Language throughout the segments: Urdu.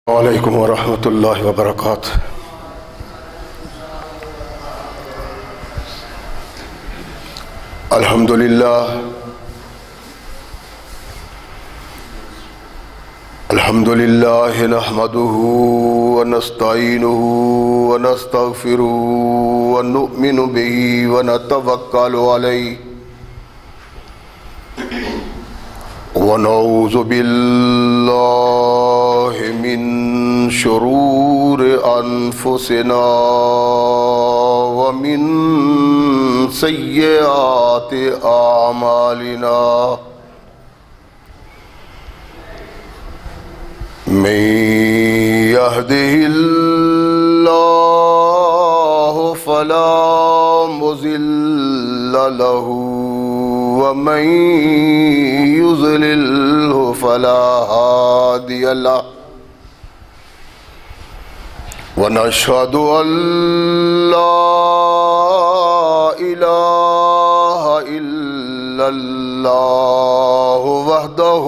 وعلیکم ورحمۃ اللہ وبرکاتہ۔ الحمد للہ نحمده ونستعینه ونستغفره ونؤمن به ونتوکل علیہ ونعوذ باللہ من شرور انفسنا ومن سیئات اعمالنا من يهده الله فلا مضل له ومن يضلله فلا هادي له ونشهد أن لا إله إلا الله وحده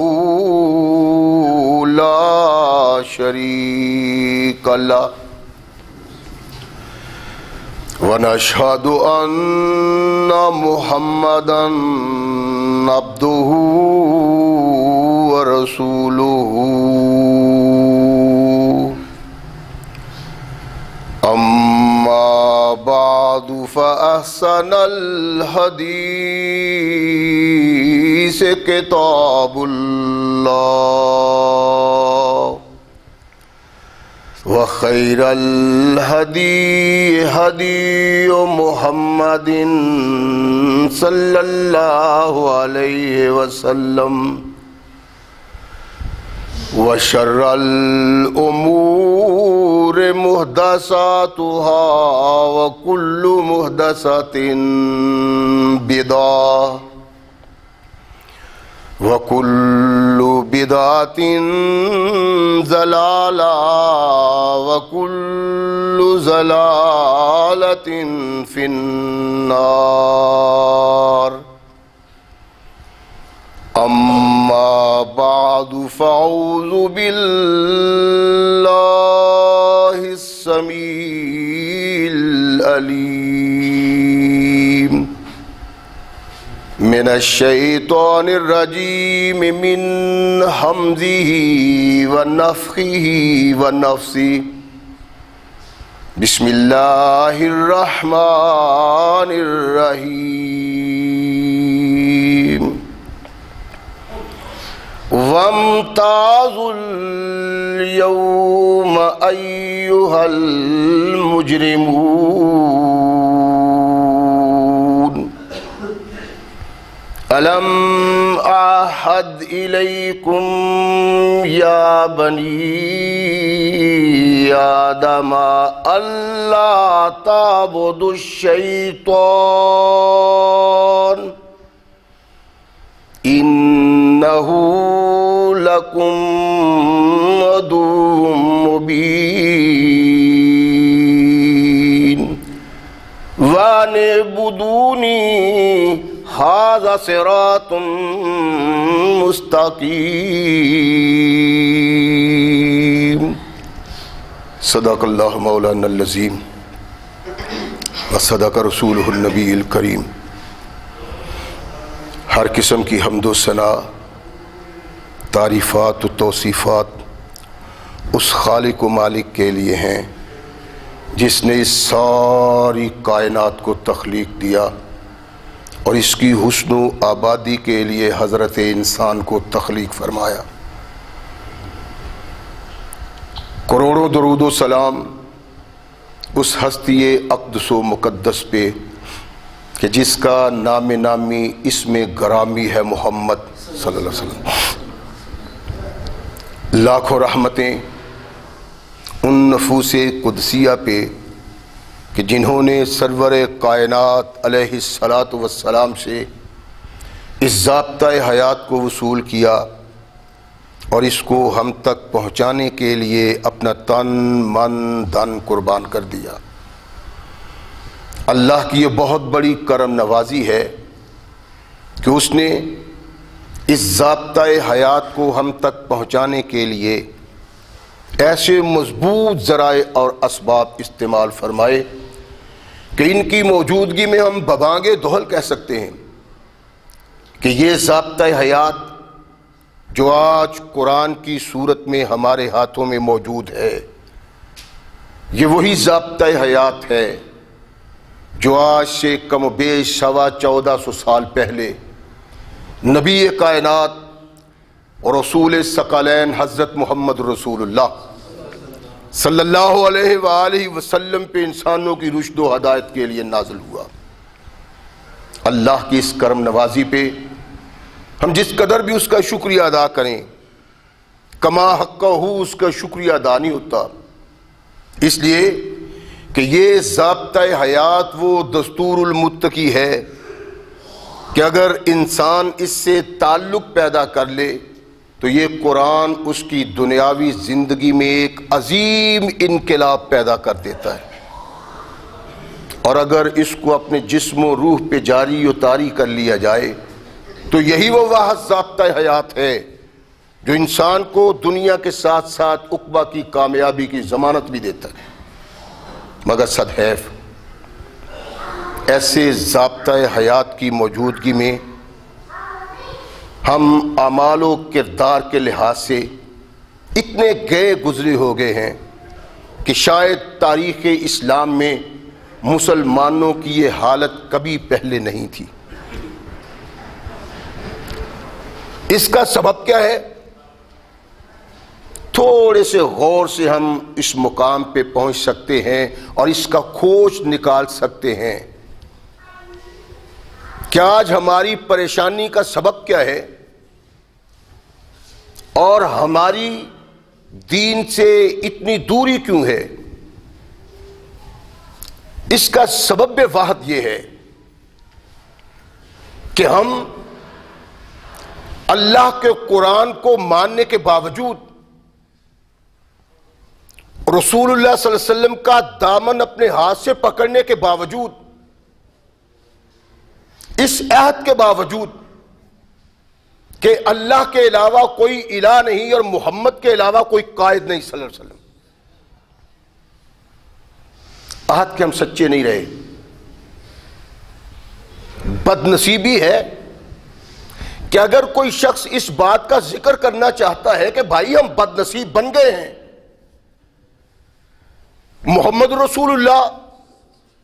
لا شريك له ونشهد أن محمدا عبده ورسوله أما بعد فأحسن الحديث كتاب الله وخير الهدي هدي محمد صلى الله عليه وسلم وشر الأمور محدثاتها وكل محدثة بدعة وكل بدعة ضلالة وكل ضلالة في النار أما بعد فأعوذ بالله السميع العليم من الشيطان الرجيم من همزه ونفخه ونفثه بسم الله الرحمن الرحيم وامتازوا اليوم أيها المجرمون ألم أعهد إليكم يا بني آدم ألا تعبدوا الشيطان إنه لكم عدو مبين وأن اعبدوني هذا صراط مستقيم صدق اللہ مولانا العظیم وصدق رسولہ النبی الکریم۔ ہر قسم کی حمد و ثنا، تعریفات و توصیفات اس خالق و مالک کے لیے ہیں جس نے اس ساری کائنات کو تخلیق دیا اور اس کی حسن و آبادی کے لیے حضرت انسان کو تخلیق فرمایا۔ کروڑوں درود و سلام اس ہستی اقدس و مقدس پہ کہ جس کا نام نامی اسم گرامی ہے محمد صلی اللہ علیہ وسلم۔ لاکھوں رحمتیں ان نفوس قدسیہ پہ کہ جنہوں نے سرور کائنات علیہ الصلاۃ والسلام سے اس ضابطۂ حیات کو وصول کیا اور اس کو ہم تک پہنچانے کے لیے اپنا تن من دھن قربان کر دیا۔ اللہ کی یہ بہت بڑی کرم نوازی ہے کہ اس نے اس ضابطۂ حیات کو ہم تک پہنچانے کے لیے ایسے مضبوط ذرائع اور اسباب استعمال فرمائے کہ ان کی موجودگی میں ہم ببانگ دہل کہہ سکتے ہیں کہ یہ ضابطۂ حیات جو آج قرآن کی صورت میں ہمارے ہاتھوں میں موجود ہے، یہ وہی ضابطۂ حیات ہے جو آج سے کم و بیش 1450 سال پہلے نبی کائنات اور رسول ثقلین حضرت محمد رسول اللہ صلی اللہ علیہ وآلہ وسلم پہ انسانوں کی رشد و ہدایت کے لیے نازل ہوا۔ اللہ کی اس کرم نوازی پہ ہم جس قدر بھی اس کا شکریہ ادا کریں، کما حقہ اس کا شکریہ ادا نہیں ہوتا، اس لیے کہ یہ ضابطۂ حیات وہ دستور المتقی ہے کہ اگر انسان اس سے تعلق پیدا کر لے تو یہ قرآن اس کی دنیاوی زندگی میں ایک عظیم انقلاب پیدا کر دیتا ہے، اور اگر اس کو اپنے جسم و روح پہ جاری و طاری کر لیا جائے تو یہی وہ واحد ضابطۂ حیات ہے جو انسان کو دنیا کے ساتھ ساتھ عقبہ کی کامیابی کی ضمانت بھی دیتا ہے۔ مگر صدحیف ایسے ضابطۂ حیات کی موجودگی میں ہم اعمال و کردار کے لحاظ سے اتنے گئے گزرے ہو گئے ہیں کہ شاید تاریخ اسلام میں مسلمانوں کی یہ حالت کبھی پہلے نہیں تھی۔ اس کا سبب کیا ہے؟ تھوڑے سے غور سے ہم اس مقام پہ پہنچ سکتے ہیں اور اس کا کھوج نکال سکتے ہیں کہ آج ہماری پریشانی کا سبب کیا ہے اور ہماری دین سے اتنی دوری کیوں ہے۔ اس کا سبب واحد یہ ہے کہ ہم اللہ کے قرآن کو ماننے کے باوجود، رسول اللہ صلی اللہ علیہ وسلم کا دامن اپنے ہاتھ سے پکڑنے کے باوجود، اس عہد کے باوجود کہ اللہ کے علاوہ کوئی الہ نہیں اور محمد کے علاوہ کوئی قائد نہیں صلی اللہ علیہ وسلم، عہد کے ہم سچے نہیں رہے۔ بد نصیبی ہے کہ اگر کوئی شخص اس بات کا ذکر کرنا چاہتا ہے کہ بھائی ہم بد نصیب بن گئے ہیں، محمد رسول اللہ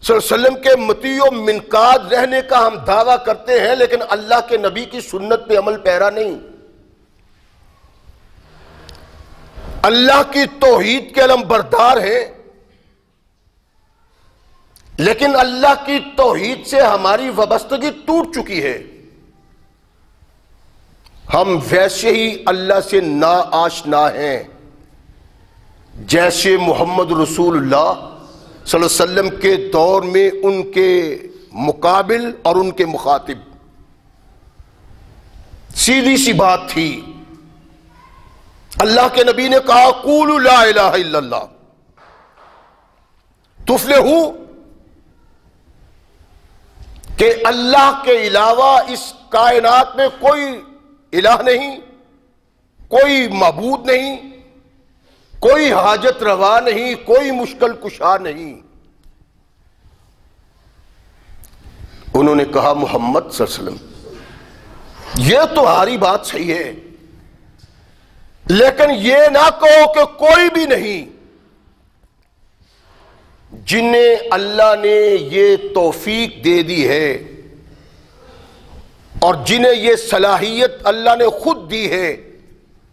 صلی اللہ علیہ وسلم کے مطیع و منقاد رہنے کا ہم دعویٰ کرتے ہیں لیکن اللہ کے نبی کی سنت پہ عمل پیرا نہیں، اللہ کی توحید کے علم بردار ہیں لیکن اللہ کی توحید سے ہماری وابستگی ٹوٹ چکی ہے، ہم ویسے ہی اللہ سے ناآشنا ہیں جیسے محمد رسول اللہ صلی اللہ علیہ وسلم کے دور میں ان کے مقابل اور ان کے مخاطب۔ سیدھی سی بات تھی، اللہ کے نبی نے کہا قولوا لا الہ الا اللہ تفلحوا، کہ اللہ کے علاوہ اس کائنات میں کوئی الہ نہیں، کوئی معبود نہیں، کوئی حاجت روا نہیں، کوئی مشکل کشا نہیں۔ انہوں نے کہا محمد صلی اللہ علیہ وسلم یہ تمہاری بات صحیح ہے لیکن یہ نہ کہو کہ کوئی بھی نہیں، جنہیں اللہ نے یہ توفیق دے دی ہے اور جنہیں یہ صلاحیت اللہ نے خود دی ہے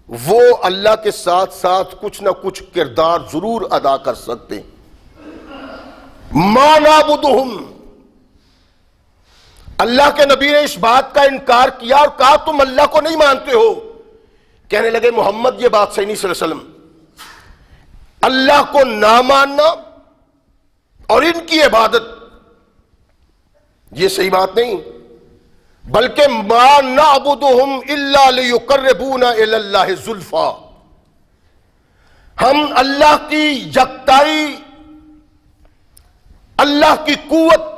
وہ اللہ کے ساتھ ساتھ کچھ نہ کچھ کردار ضرور ادا کر سکتے ہیں۔ ما نعبدہم، اللہ کے نبی نے اس بات کا انکار کیا اور کہا تم اللہ کو نہیں مانتے ہو۔ کہنے لگے محمد یہ بات صحیح نہیں صلی اللہ علیہ وسلم، اللہ کو نہ ماننا اور ان کی عبادت یہ صحیح بات نہیں، بلکہ ما نعبدہم الا لیقربونا الی اللہ زلفا، ہم اللہ کی یکتائی، اللہ کی قوت،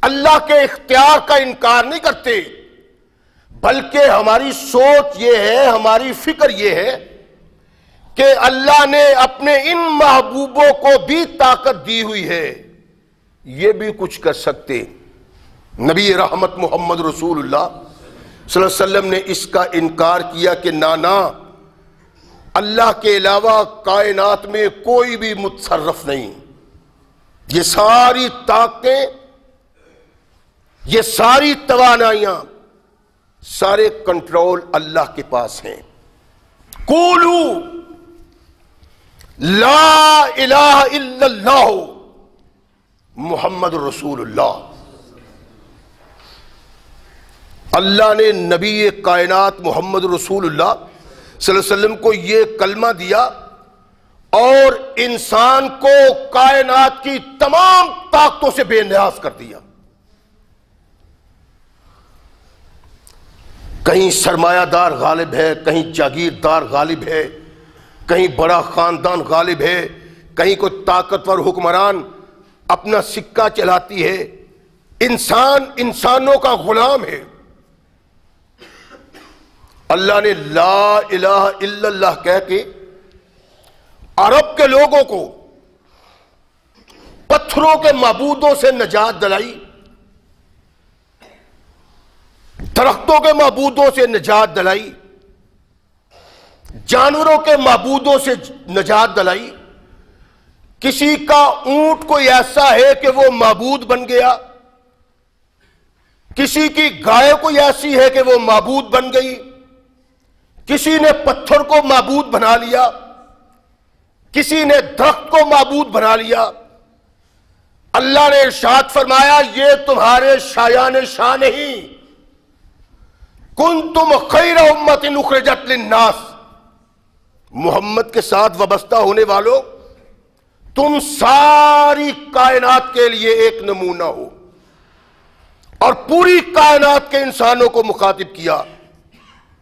اللہ کے اختیار کا انکار نہیں کرتے، بلکہ ہماری سوچ یہ ہے، ہماری فکر یہ ہے کہ اللہ نے اپنے ان محبوبوں کو بھی طاقت دی ہوئی ہے، یہ بھی کچھ کر سکتے۔ نبی رحمت محمد رسول اللہ صلی اللہ علیہ وسلم نے اس کا انکار کیا کہ نانا، اللہ کے علاوہ کائنات میں کوئی بھی متصرف نہیں، یہ ساری طاقتیں، یہ ساری توانائیاں، سارے کنٹرول اللہ کے پاس ہیں۔ قولوا لا الہ الا اللہ محمد رسول اللہ۔ اللہ نے نبی کائنات محمد رسول اللہ صلی اللہ علیہ وسلم کو یہ کلمہ دیا اور انسان کو کائنات کی تمام طاقتوں سے بے نیاز کر دیا۔ کہیں سرمایہ دار غالب ہے، کہیں جاگیردار غالب ہے، کہیں بڑا خاندان غالب ہے، کہیں کوئی طاقتور حکمران اپنا سکہ چلاتی ہے، انسان انسانوں کا غلام ہے۔ اللہ نے لا الہ الا اللہ کہہ کے عرب کے لوگوں کو پتھروں کے معبودوں سے نجات دلائی، درختوں کے معبودوں سے نجات دلائی، جانوروں کے معبودوں سے نجات دلائی۔ کسی کا اونٹ کوئی ایسا ہے کہ وہ معبود بن گیا، کسی کی گائے کوئی ایسی ہے کہ وہ معبود بن گئی، کسی نے پتھر کو معبود بنا لیا، کسی نے درخت کو معبود بنا لیا۔ اللہ نے ارشاد فرمایا یہ تمہارے شایان شان نہیں، کنتم خیر امت اخرجت للناس، محمد کے ساتھ وابستہ ہونے والوں تم ساری کائنات کے لیے ایک نمونہ ہو، اور پوری کائنات کے انسانوں کو مخاطب کیا۔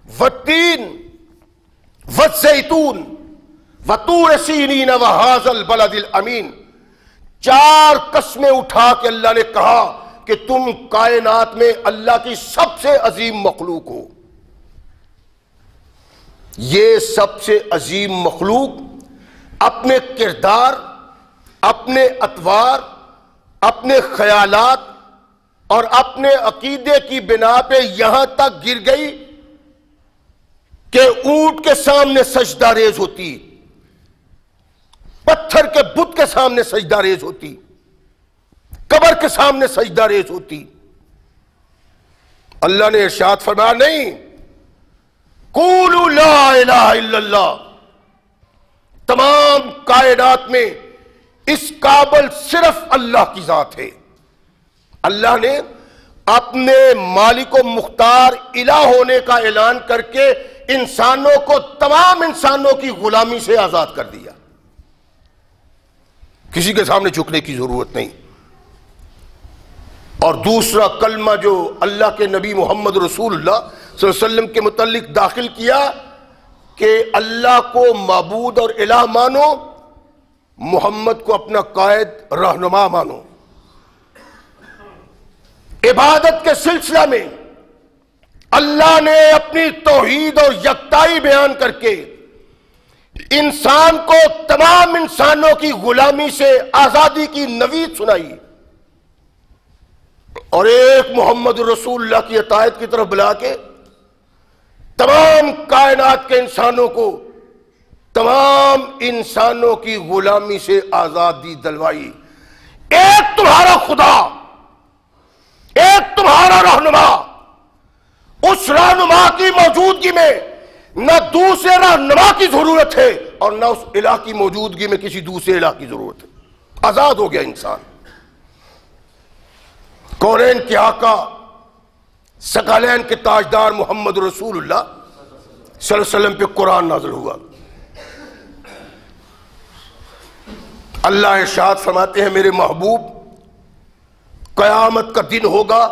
والتین والزیتون وطور سینین وہذا البلد الامین، 4 قسمیں اٹھا کے اللہ نے کہا کہ تم کائنات میں اللہ کی سب سے عظیم مخلوق ہو۔ یہ سب سے عظیم مخلوق اپنے کردار، اپنے اطوار، اپنے خیالات اور اپنے عقیدے کی بنا پہ یہاں تک گر گئی کہ اونٹ کے سامنے سجدہ ریز ہوتی، پتھر کے بت کے سامنے سجدہ ریز ہوتی، قبر کے سامنے سجدہ ریز ہوتی۔ اللہ نے ارشاد فرمایا نہیں، قولوا لا الہ الا اللہ، تمام کائنات میں اس قابل صرف اللہ کی ذات ہے۔ اللہ نے اپنے مالک و مختار الہ ہونے کا اعلان کر کے انسانوں کو، تمام انسانوں کی غلامی سے آزاد کر دیا، کسی کے سامنے جھکنے کی ضرورت نہیں۔ اور دوسرا کلمہ جو اللہ کے نبی محمد رسول اللہ صلی اللہ علیہ وسلم کے متعلق داخل کیا کہ اللہ کو معبود اور الہ مانو، محمد کو اپنا قائد رہنما مانو۔ عبادت کے سلسلہ میں اللہ نے اپنی توحید اور یکتائی بیان کر کے انسان کو تمام انسانوں کی غلامی سے آزادی کی نوید سنائی، اور ایک محمد رسول اللہ کی اطاعت کی طرف بلا کے تمام کائنات کے انسانوں کو تمام انسانوں کی غلامی سے آزادی دلوائی۔ ایک تمہارا خدا، ایک تمہارا رہنما، اس رہنما کی موجودگی میں نہ دوسرے رہنما کی ضرورت ہے اور نہ اس الہ کی موجودگی میں کسی دوسرے الہ کی ضرورت ہے۔ آزاد ہو گیا انسان۔ کونین کے آقا، ثقلین کے تاجدار محمد رسول اللہ صلی اللہ علیہ وسلم پہ قرآن نازل ہوا۔ اللہ ارشاد فرماتے ہیں میرے محبوب، قیامت کا دن ہوگا،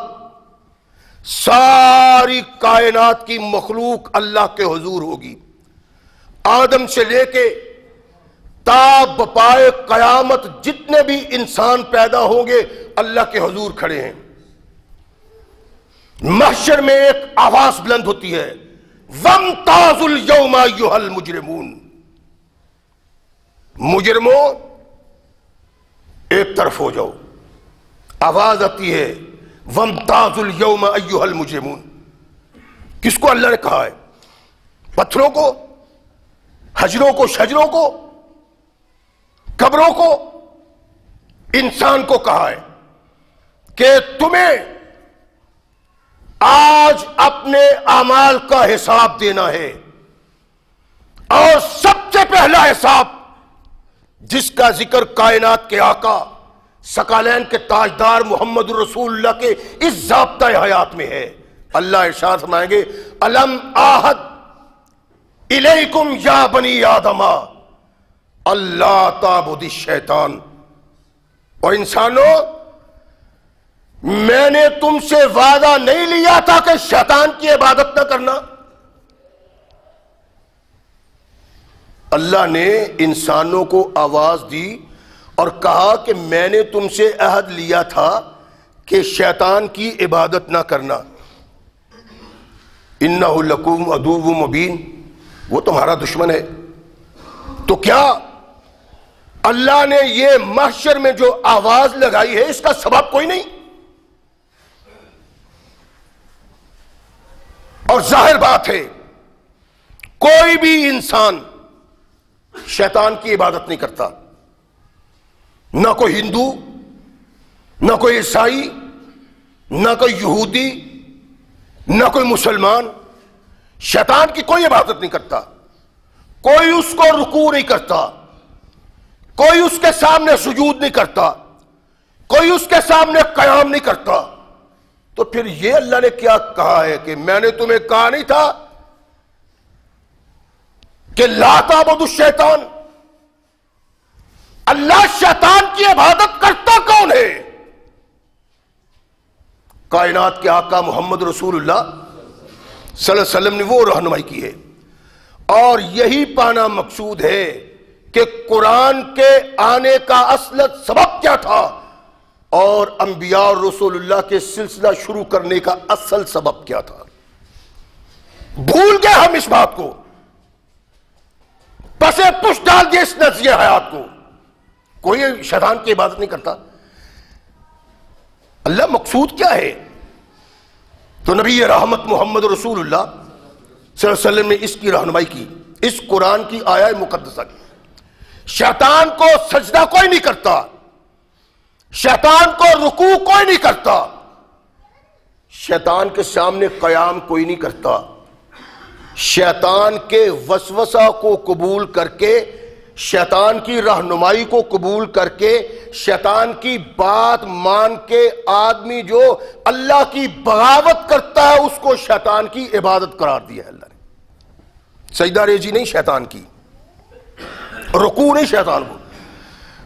ساری کائنات کی مخلوق اللہ کے حضور ہوگی، آدم سے لے کے تا بپائے قیامت جتنے بھی انسان پیدا ہوں گے اللہ کے حضور کھڑے ہیں۔ محشر میں ایک آواز بلند ہوتی ہے، وَامْتَازُوا الْيَوْمَ أَيُّهَا الْمُجْرِمُونَ، مجرموں ایک طرف ہو جاؤ. آواز آتی ہے وَامْتَازُوا الْيَوْمَ أَيُّهَا الْمُجْرِمُونَ. کس کو اللہ نے کہا ہے؟ پتھروں کو، حجروں کو، شجروں کو، قبروں کو، انسان کو کہا ہے کہ تمہیں آج اپنے اعمال کا حساب دینا ہے. اور سب سے پہلا حساب جس کا ذکر کائنات کے آقا ثقلین کے تاجدار محمد رسول اللہ کے اس ضابطۂ حیات میں ہے. اللہ ارشاد فرمائیں گے الم آحد الیکم یا بنی آدم اللہ تعبدوا الشیطان. اور انسانوں میں نے تم سے وعدہ نہیں لیا تھا کہ شیطان کی عبادت نہ کرنا. اللہ نے انسانوں کو آواز دی اور کہا کہ میں نے تم سے عہد لیا تھا کہ شیطان کی عبادت نہ کرنا. انہ لکم عدو مبین، وہ تمہارا دشمن ہے. تو کیا اللہ نے یہ محشر میں جو آواز لگائی ہے اس کا سبب کوئی نہیں؟ اور ظاہر بات ہے کوئی بھی انسان شیطان کی عبادت نہیں کرتا. نہ کوئی ہندو، نہ کوئی عیسائی، نہ کوئی یہودی، نہ کوئی مسلمان شیطان کی کوئی عبادت نہیں کرتا. کوئی اس کو رکوع نہیں کرتا، کوئی اس کے سامنے سجود نہیں کرتا، کوئی اس کے سامنے قیام نہیں کرتا. تو پھر یہ اللہ نے کیا کہا ہے کہ میں نے تمہیں کہا نہیں تھا کہ لا تعبدوا الشیطان؟ اللہ شیطان کی عبادت کرتا کون ہے؟ کائنات کے آقا محمد رسول اللہ صلی اللہ علیہ وسلم نے وہ رہنمائی کی ہے. اور یہی پانا مقصود ہے کہ قرآن کے آنے کا اصل سبب کیا تھا اور انبیاء اور رسول اللہ کے سلسلہ شروع کرنے کا اصل سبب کیا تھا. بھول گئے ہم اس بات کو، پسے پش ڈال دیے اس نظریہ حیات کو. کوئی شیطان کی عبادت نہیں کرتا. اللہ مقصود کیا ہے؟ تو نبی رحمت محمد رسول اللہ صلی اللہ علیہ وسلم نے اس کی رہنمائی کی، اس قرآن کی آیہ مقدسہ کی. شیطان کو سجدہ کوئی نہیں کرتا، شیطان کو رکوع کوئی نہیں کرتا، شیطان کے سامنے قیام کوئی نہیں کرتا. شیطان کے وسوسہ کو قبول کر کے، شیطان کی رہنمائی کو قبول کر کے، شیطان کی بات مان کے آدمی جو اللہ کی بغاوت کرتا ہے اس کو شیطان کی عبادت قرار دیا ہے. اللہ نے سجدہ ریزی نہیں شیطان کی، رکوع نہیں شیطان کو.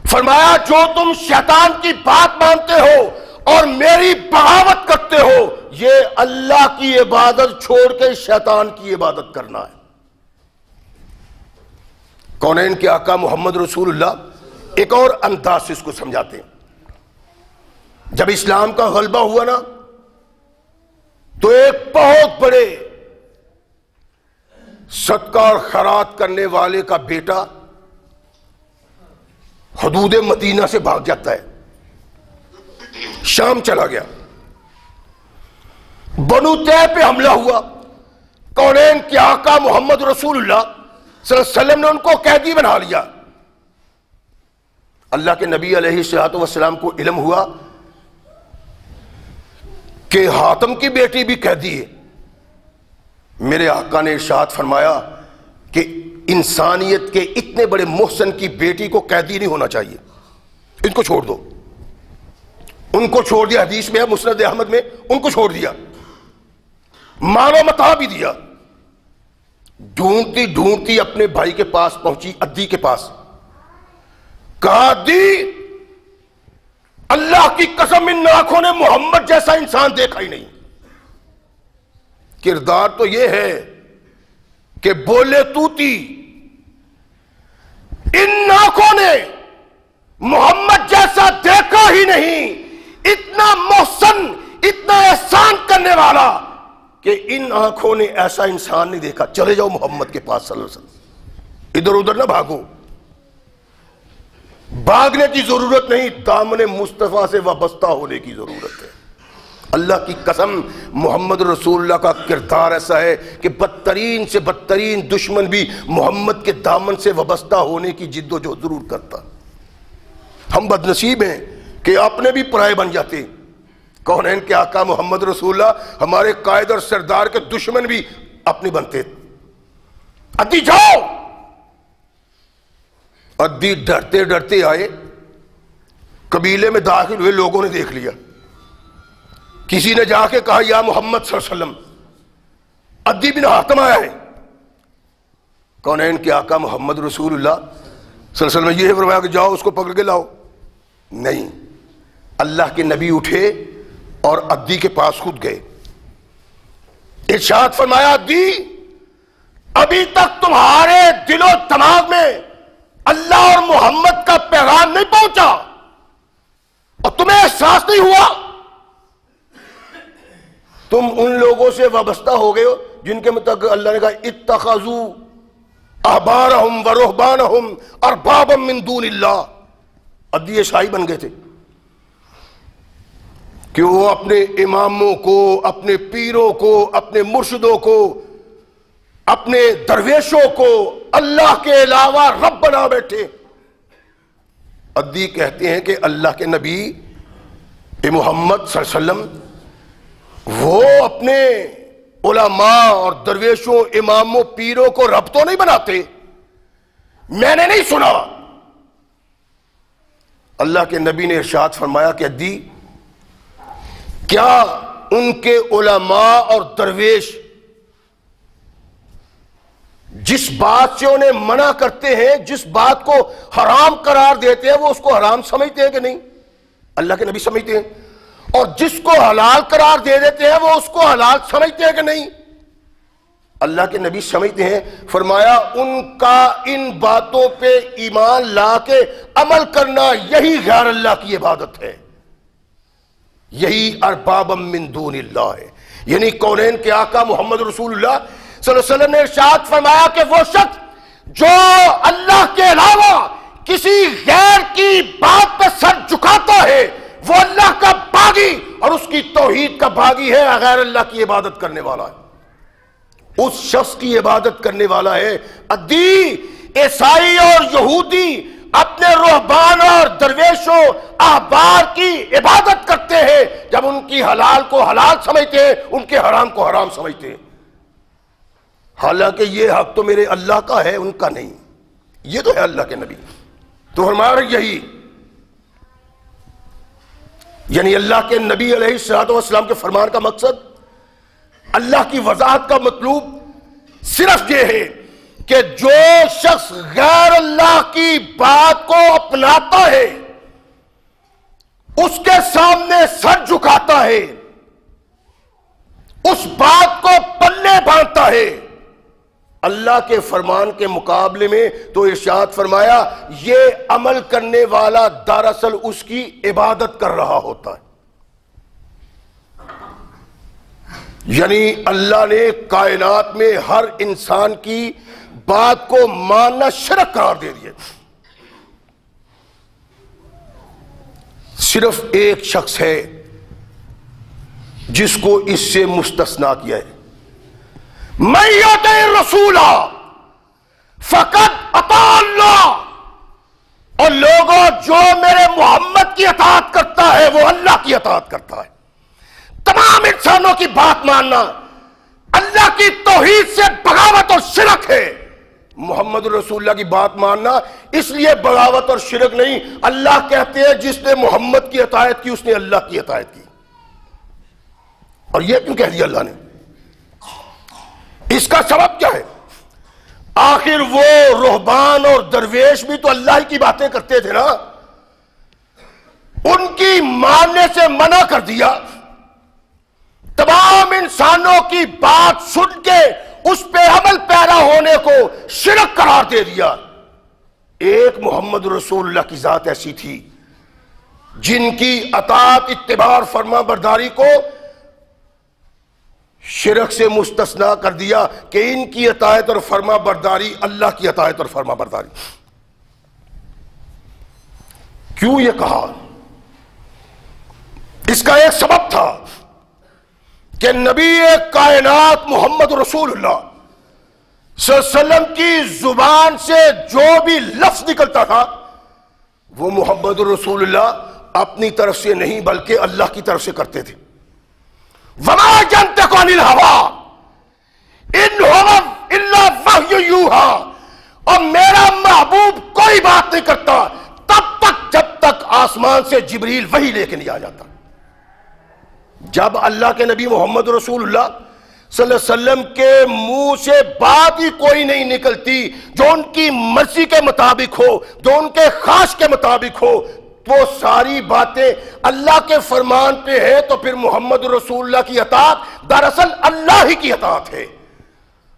فرمایا جو تم شیطان کی بات مانتے ہو اور میری بغاوت کرتے ہو یہ اللہ کی عبادت چھوڑ کے شیطان کی عبادت کرنا ہے. کونین کے آقا محمد رسول اللہ ایک اور انداز سے اس کو سمجھاتے ہیں. جب اسلام کا غلبہ ہوا نا تو ایک بہت بڑے صدقہ اور خیرات کرنے والے کا بیٹا حدود مدینہ سے بھاگ جاتا ہے، شام چلا گیا. بنو طے پہ حملہ ہوا. کونین کے آقا محمد رسول اللہ صلی اللہ علیہ وسلم نے ان کو قیدی بنا لیا. اللہ کے نبی علیہ الصلوۃ والسلام کو علم ہوا کہ حاتم کی بیٹی بھی قیدی ہے. میرے آقا نے ارشاد فرمایا کہ انسانیت کے اتنے بڑے محسن کی بیٹی کو قیدی نہیں ہونا چاہیے، ان کو چھوڑ دو. ان کو چھوڑ دیا، حدیث میں ہے مسند احمد میں، ان کو چھوڑ دیا، مال و متاع بھی دیا. ڈھونڈتی ڈھونڈتی اپنے بھائی کے پاس پہنچی، عدی کے پاس. کہا عدی اللہ کی قسم ان آنکھوں نے محمد جیسا انسان دیکھا ہی نہیں. کردار تو یہ ہے کہ بولے توتی، ان آنکھوں نے محمد جیسا دیکھا ہی نہیں. اتنا محسن، اتنا احسان کرنے والا کہ ان آنکھوں نے ایسا انسان نہیں دیکھا. چلے جاؤ محمد کے پاس صلی اللہ علیہ وسلم، ادھر ادھر نہ بھاگو. بھاگنے کی ضرورت نہیں، دامن مصطفیٰ سے وابستہ ہونے کی ضرورت ہے۔ اللہ کی قسم محمد رسول اللہ کا کردار ایسا ہے کہ بدترین سے بدترین دشمن بھی محمد کے دامن سے وابستہ ہونے کی جد و جہد ضرور کرتا۔ ہم بدنصیب ہیں کہ اپنے بھی پرائے بن جاتے۔ کونین کے آقا محمد رسول اللہ ہمارے قائد اور سردار کے دشمن بھی اپنے بنتے۔ عدی جاؤ، عدی ڈرتے ڈرتے آئے، قبیلے میں داخل ہوئے، لوگوں نے دیکھ لیا، کسی نے جا کے کہا یا محمد صلی اللہ علیہ وسلم عدی بن حاتم آیا ہے۔ کونین کے آقا محمد رسول اللہ صلی اللہ علیہ وسلم نے یہ فرمایا کہ جاؤ اس کو پکڑ کے لاؤ؟ نہیں، اللہ کے نبی اٹھے اور عدی کے پاس خود گئے، ارشاد فرمایا عدی ابھی تک تمہارے دل و دماغ میں اللہ اور محمد کا پیغام نہیں پہنچا اور تمہیں احساس نہیں ہوا؟ تم ان لوگوں سے وابستہ ہو گئے ہو جن کے متعلق اللہ نے کہا اتخذوا احبارہم و رہبانہم اربابا من دون اللہ۔ عدی عیسائی بن گئے تھے کہ وہ اپنے اماموں کو، اپنے پیروں کو، اپنے مرشدوں کو، اپنے درویشوں کو اللہ کے علاوہ رب بنا بیٹھے۔ عدی کہتے ہیں کہ اللہ کے نبی محمد صلی اللہ علیہ وسلم وہ اپنے علماء اور درویشوں، اماموں، پیروں کو رب تو نہیں بناتے، میں نے نہیں سنا۔ اللہ کے نبی نے ارشاد فرمایا کہ عدی کیا ان کے علماء اور درویش جس بات سے انہیں منع کرتے ہیں، جس بات کو حرام قرار دیتے ہیں، وہ اس کو حرام سمجھتے ہیں کہ نہیں؟ اللہ کے نبی سمجھتے ہیں۔ اور جس کو حلال قرار دے دیتے ہیں وہ اس کو حلال سمجھتے ہیں کہ نہیں؟ اللہ کے نبی سمجھتے ہیں۔ فرمایا ان کا ان باتوں پہ ایمان لا کے عمل کرنا یہی غیر اللہ کی عبادت ہے، یہی اربابا من دون اللہ ہے۔ یعنی کونین کے آقا محمد رسول اللہ صلی اللہ علیہ وسلم نے ارشاد فرمایا کہ وہ شخص جو اللہ کے علاوہ کسی غیر کی بات پہ سر جھکاتا ہے وہ اللہ کا باغی اور اس کی توحید کا باغی ہے، غیر اللہ کی عبادت کرنے والا ہے، اس شخص کی عبادت کرنے والا ہے۔ عدی عیسائی اور یہودی اپنے رہبان اور درویشوں احبار کی عبادت کرتے ہیں جب ان کی حلال کو حلال سمجھتے ہیں، ان کے حرام کو حرام سمجھتے ہیں، حالانکہ یہ حق تو میرے اللہ کا ہے، ان کا نہیں، یہ تو ہے اللہ کے نبی۔ تو ہمارا یہی یعنی اللہ کے نبی علیہ الصلوۃ والسلام کے فرمان کا مقصد، اللہ کی وضاحت کا مطلوب صرف یہ ہے کہ جو شخص غیر اللہ کی بات کو اپناتا ہے، اس کے سامنے سر جھکاتا ہے، اس بات کو پلے باندھتا ہے، اللہ کے فرمان کے مقابلے میں تو ارشاد فرمایا یہ عمل کرنے والا دراصل اس کی عبادت کر رہا ہوتا ہے۔ یعنی اللہ نے کائنات میں ہر انسان کی بات کو ماننا شرک قرار دے دیا، صرف ایک شخص ہے جس کو اس سے مستثنا کیا ہے، من یطع الرسول فقد اطاع اللہ، اور لوگوں جو میرے محمد کی اطاعت کرتا ہے وہ اللہ کی اطاعت کرتا ہے۔ تمام انسانوں کی بات ماننا اللہ کی توحید سے بغاوت اور شرک ہے، محمد رسول اللہ کی بات ماننا اس لیے بغاوت اور شرک نہیں۔ اللہ کہتے ہیں جس نے محمد کی اطاعت کی اس نے اللہ کی اطاعت کی، اور یہ کیوں کہہ دیا اللہ نے؟ اس کا سبب کیا ہے؟ آخر وہ رہبان اور درویش بھی تو اللہ ہی کی باتیں کرتے تھے نا، ان کی ماننے سے منع کر دیا، تمام انسانوں کی بات سن کے اس پہ عمل پیرا ہونے کو شرک قرار دے دیا۔ ایک محمد رسول اللہ کی ذات ایسی تھی جن کی اطاعت، اتباع اور فرما برداری کو شرک سے مستثنا کر دیا کہ ان کی اطاعت اور فرما برداری اللہ کی اطاعت اور فرما برداری۔ کیوں یہ کہا؟ اس کا ایک سبب تھا کہ نبی کائنات محمد رسول اللہ صلی اللہ علیہ وسلم کی زبان سے جو بھی لفظ نکلتا تھا وہ محمد رسول اللہ اپنی طرف سے نہیں بلکہ اللہ کی طرف سے کرتے تھے. وما ينطق عن الهوى ان هو الا وحی یوحی. اور میرا محبوب کوئی بات نہیں کرتا تب تک جب تک آسمان سے جبریل وحی لے کے نہیں آ جاتا. جب اللہ کے نبی محمد رسول اللہ صلی اللہ علیہ وسلم کے منہ سے بات ہی کوئی نہیں نکلتی جو ان کی مرضی کے مطابق ہو، جو ان کے خواہش کے مطابق ہو، وہ ساری باتیں اللہ کے فرمان پہ ہے، تو پھر محمد رسول اللہ کی اطاعت دراصل اللہ ہی کی اطاعت ہے.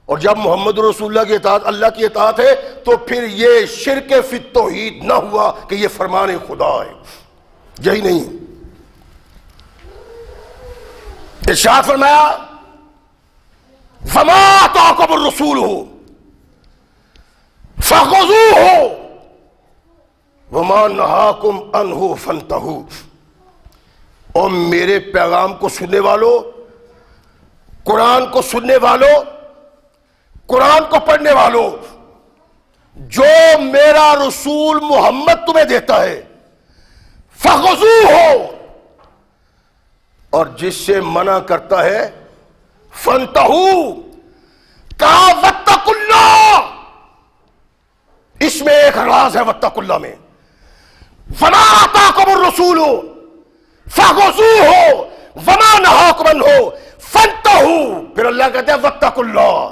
اور جب محمد رسول اللہ کی اطاعت اللہ کی اطاعت ہے تو پھر یہ شرک فی التوحید نہ ہوا کہ یہ فرمان خدا ہے. یہی نہیں، ارشاد فرمایا فما آتاکم الرسول فخذوہ وما نہاکم عنہ فانتہوا. اور میرے پیغام کو سننے والوں، قرآن کو سننے والوں، قرآن کو پڑھنے والوں، جو میرا رسول محمد تمہیں دیتا ہے فخذوہ، اور جس سے منع کرتا ہے فانتہوا. کہا واتقوا اللہ، اس میں ایک راز ہے واتقوا اللہ میں. وما آتاکم الرسول فخذوہ وما نہاکم عنہ فانتہوا. پھر اللہ کہتے ہیں واتقوا اللہ.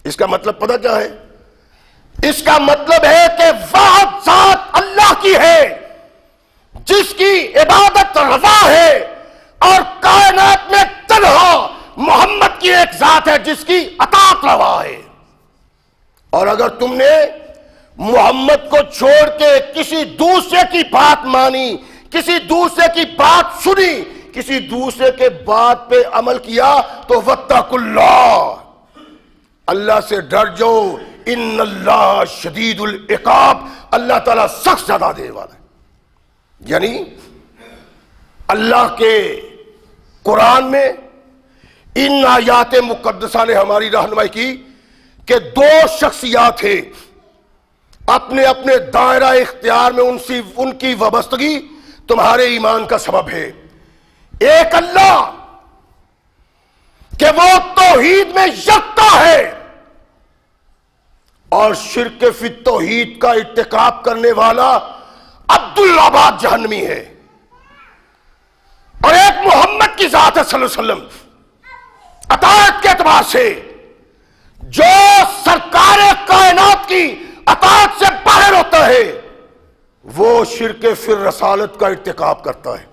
اس کا مطلب پتہ کیا ہے؟ اس کا مطلب ہے کہ واحد ذات اللہ کی ہے جس کی عبادت روا ہے، اور کائنات میں تنہا محمد کی ایک ذات ہے جس کی اطاعت روا ہے. اور اگر تم نے محمد کو چھوڑ کے کسی دوسرے کی بات مانی، کسی دوسرے کی بات سنی، کسی دوسرے کے بات پہ عمل کیا تو واتقوا اللہ، اللہ سے ڈر جاؤ. ان اللہ شدید العقاب، اللہ تعالیٰ سخت سزا دینے والا ہے. یعنی اللہ کے قرآن میں ان آیات مقدسہ نے ہماری رہنمائی کی کہ دو شخصیات ہیں اپنے اپنے دائرہ اختیار میں ان کی وابستگی تمہارے ایمان کا سبب ہے. ایک اللہ کہ وہ توحید میں یکتا ہے اور شرک فی التوحید کا ارتکاب کرنے والا عبدالآباد جہنمی ہے. اور ایک محمد کی ذات ہے صلی اللہ علیہ وسلم، اطاعت کے اعتبار سے جو سرکار کائنات کی اطاعت سے باہر ہوتا ہے وہ شرک فی الرسالت کا ارتکاب کرتا ہے.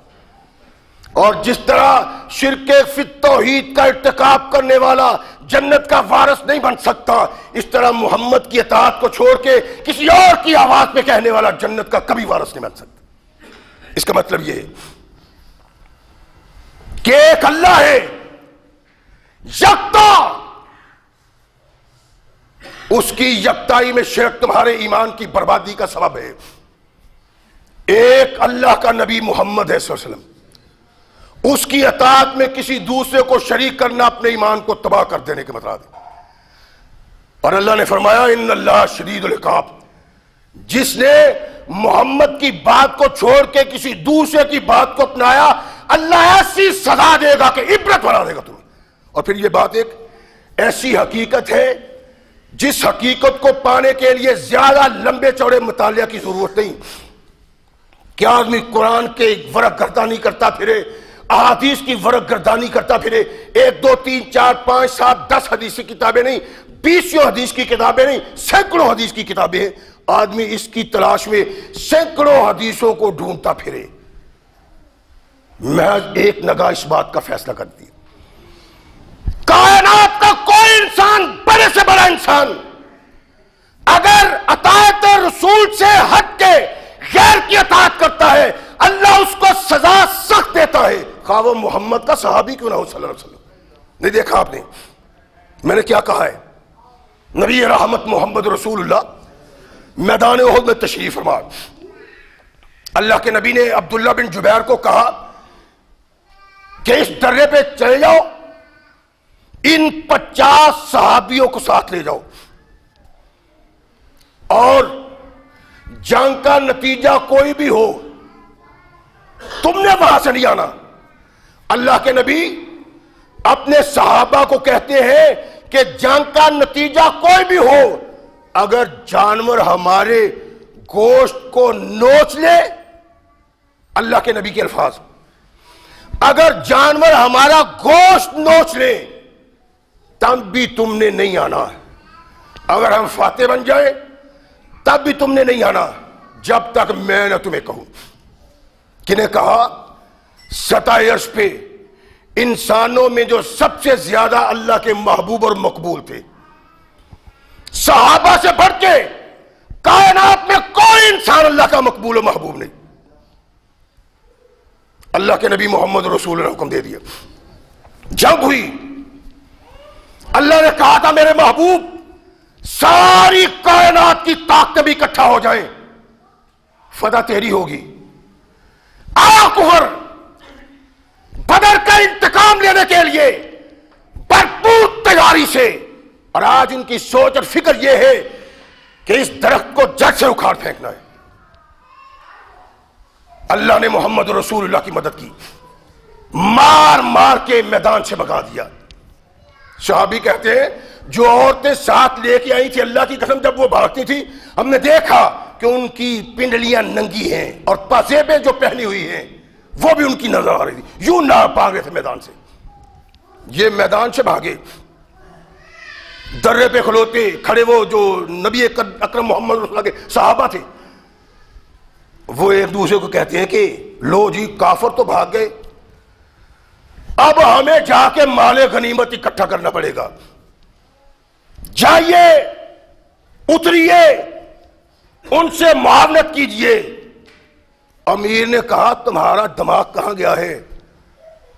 اور جس طرح شرک فی التوحید کا ارتکاب کرنے والا جنت کا وارث نہیں بن سکتا، اس طرح محمد کی اطاعت کو چھوڑ کے کسی اور کی آواز پہ کہنے والا جنت کا کبھی وارث نہیں بن سکتا. اس کا مطلب یہ ہے کہ ایک اللہ ہے یکتا، اس کی یکتائی میں شرک تمہارے ایمان کی بربادی کا سبب ہے. ایک اللہ کا نبی محمد ہے صلی اللہ علیہ وسلم، اس کی اطاعت میں کسی دوسرے کو شریک کرنا اپنے ایمان کو تباہ کر دینے کے مطابق ہے. اور اللہ نے فرمایا ان اللہ شدید العقاب، جس نے محمد کی بات کو چھوڑ کے کسی دوسرے کی بات کو اپنایا اللہ ایسی سزا دے گا کہ عبرت بنا دے گا تمہیں. اور پھر یہ بات ایک ایسی حقیقت ہے جس حقیقت کو پانے کے لیے زیادہ لمبے چوڑے مطالعہ کی ضرورت نہیں. کیا آدمی قرآن کے ورق گردانی کرتا پھرے، احادیث کی ورق گردانی کرتا پھرے، 1 2 3 4 5 7 10 حدیث کی کتابیں نہیں، 20 حدیث کی کتابیں نہیں، سینکڑوں حدیث کی کتابیں ہیں. آدمی اس کی تلاش میں سینکڑوں حدیثوں کو ڈھونڈتا پھرے. محض ایک نگاہ اس بات کا فیصلہ کرتی ہے، کائنات کا کوئی انسان، بڑے سے بڑا انسان، اگر اطاعت رسول سے ہٹ کے غیر کی اطاعت کرتا ہے اللہ اس کو سزا سخت دیتا ہے، خواہ وہ محمد کا صحابی کیوں نہ ہو صلی اللہ علیہ وسلم. نہیں دیکھا آپ نے میں نے کیا کہا ہے؟ نبی رحمت محمد رسول اللہ میدان احد میں تشریف فرما، اللہ کے نبی نے عبداللہ بن جبیر کو کہا کہ اس درے پہ چلے جاؤ، ان 50 صحابیوں کو ساتھ لے جاؤ، اور جنگ کا نتیجہ کوئی بھی ہو تم نے وہاں سے نہیں آنا۔ اللہ کے نبی اپنے صحابہ کو کہتے ہیں کہ جنگ کا نتیجہ کوئی بھی ہو، اگر جانور ہمارے گوشت کو نوچ لے، اللہ کے نبی کے الفاظ، اگر جانور ہمارا گوشت نوچ لے تب بھی تم نے نہیں آنا، اگر ہم فاتح بن جائیں تب بھی تم نے نہیں آنا جب تک میں نہ تمہیں کہوں۔ کنہیں کہا؟ سطح عرش پہ انسانوں میں جو سب سے زیادہ اللہ کے محبوب اور مقبول تھے، صحابہ سے بڑھ کے کائنات میں کوئی انسان اللہ کا مقبول و محبوب نہیں۔ اللہ کے نبی محمد رسول اللہ نے حکم دے دیا، جنگ ہوئی، اللہ نے کہا تھا میرے محبوب ساری کائنات کی طاقتیں بھی اکٹھا ہو جائیں، فتح تیری ہوگی۔ کفر بدر کا انتقام لینے کے لیے بھرپور تیاری سے، اور آج ان کی سوچ اور فکر یہ ہے کہ اس درخت کو جڑ سے اکھاڑ پھینکنا ہے۔ اللہ نے محمد رسول اللہ کی مدد کی، مار مار کے میدان سے بھگا دیا۔ صحابی کہتے ہیں جو عورتیں ساتھ لے کے آئی تھی، اللہ کی قسم جب وہ بھاگتی تھی ہم نے دیکھا کہ ان کی پنڈلیاں ننگی ہیں اور پازیبیں جو پہنی ہوئی ہیں وہ بھی ان کی نظر آ رہی تھی، یوں نہ بھاگ رہے تھے میدان سے۔ یہ میدان سے بھاگے، درے پہ کھلوتے کھڑے وہ جو نبی اکرم محمد رسول اللہ کے صحابہ تھے، وہ ایک دوسرے کو کہتے ہیں کہ لو جی کافر تو بھاگ گئے، اب ہمیں جا کے مال غنیمت اکٹھا کرنا پڑے گا، جائیے اتریے ان سے معاونت کیجئے۔ امیر نے کہا تمہارا دماغ کہاں گیا ہے؟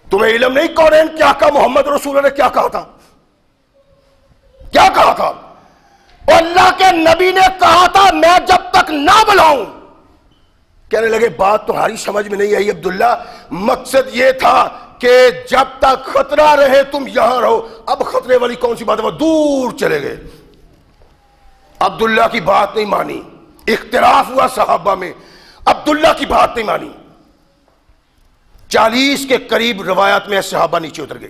تمہیں علم نہیں کونین کیا کہا محمد رسول اللہ نے کیا کہا تھا؟ کیا کہا تھا؟ اور اللہ کے نبی نے کہا تھا میں جب تک نہ بلاؤں۔ کہنے لگے بات تمہاری سمجھ میں نہیں آئی عبداللہ، مقصد یہ تھا کہ جب تک خطرہ رہے تم یہاں رہو۔ اب خطرے والی کون سی بات ہے؟ وہ دور چلے گئے، عبداللہ کی بات نہیں مانی، اختلاف ہوا صحابہ میں، عبداللہ کی بات نہیں مانی۔ 40 کے قریب روایات میں صحابہ نیچے اتر گئے۔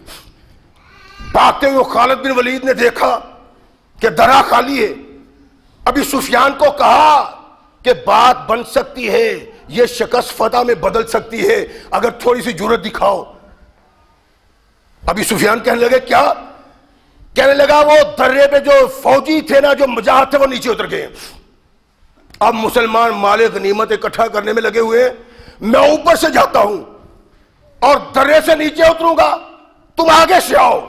بھاگتے ہوئے خالد بن ولید نے دیکھا کہ درا خالی ہے، ابھی سفیان کو کہا کہ بات بن سکتی ہے، یہ شکست فتح میں بدل سکتی ہے اگر تھوڑی سی جرأت دکھاؤ۔ ابھی سفیان کہنے لگے کیا؟ کہنے لگا وہ درے پہ جو فوجی تھے نا، جو مجاہد تھے، وہ نیچے اتر گئے، اب مسلمان مال غنیمت اکٹھا کرنے میں لگے ہوئے، میں اوپر سے جاتا ہوں اور درے سے نیچے اتروں گا، تم آگے سے آؤ،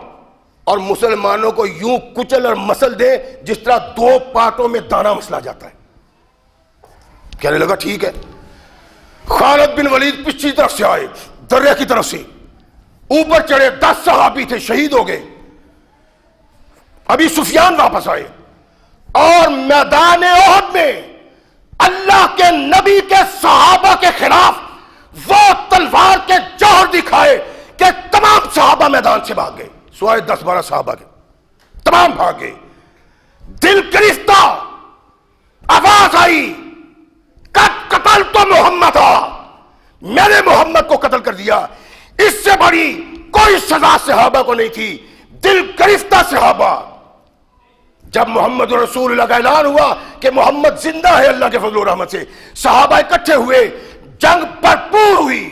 اور مسلمانوں کو یوں کچل اور مسل دے جس طرح 2 پارٹوں میں دانا مسلا جاتا ہے۔ کہنے لگا ٹھیک ہے۔ خالد بن ولید پچھلی طرف سے آئے، درے کی طرف سے اوپر چڑھے، 10 صحابی تھے شہید ہو گئے۔ ابھی سفیان واپس آئے اور میدان احد میں اللہ کے نبی کے صحابہ کے خلاف وہ تلوار کے جوہر دکھائے کہ تمام صحابہ میدان سے بھاگ گئے، سوائے 10-12 صحابہ کے، تمام بھاگ گئے۔ دل گرفتہ آواز آئی قتل تو محمد، میں نے محمد کو قتل کر دیا۔ اس سے بڑی کوئی سزا صحابہ کو نہیں تھی، دل گرفتہ صحابہ۔ جب محمد رسول اللہ کا اعلان ہوا کہ محمد زندہ ہے اللہ کے فضل و رحمت سے، صحابہ اکٹھے ہوئے، جنگ بھرپور ہوئی۔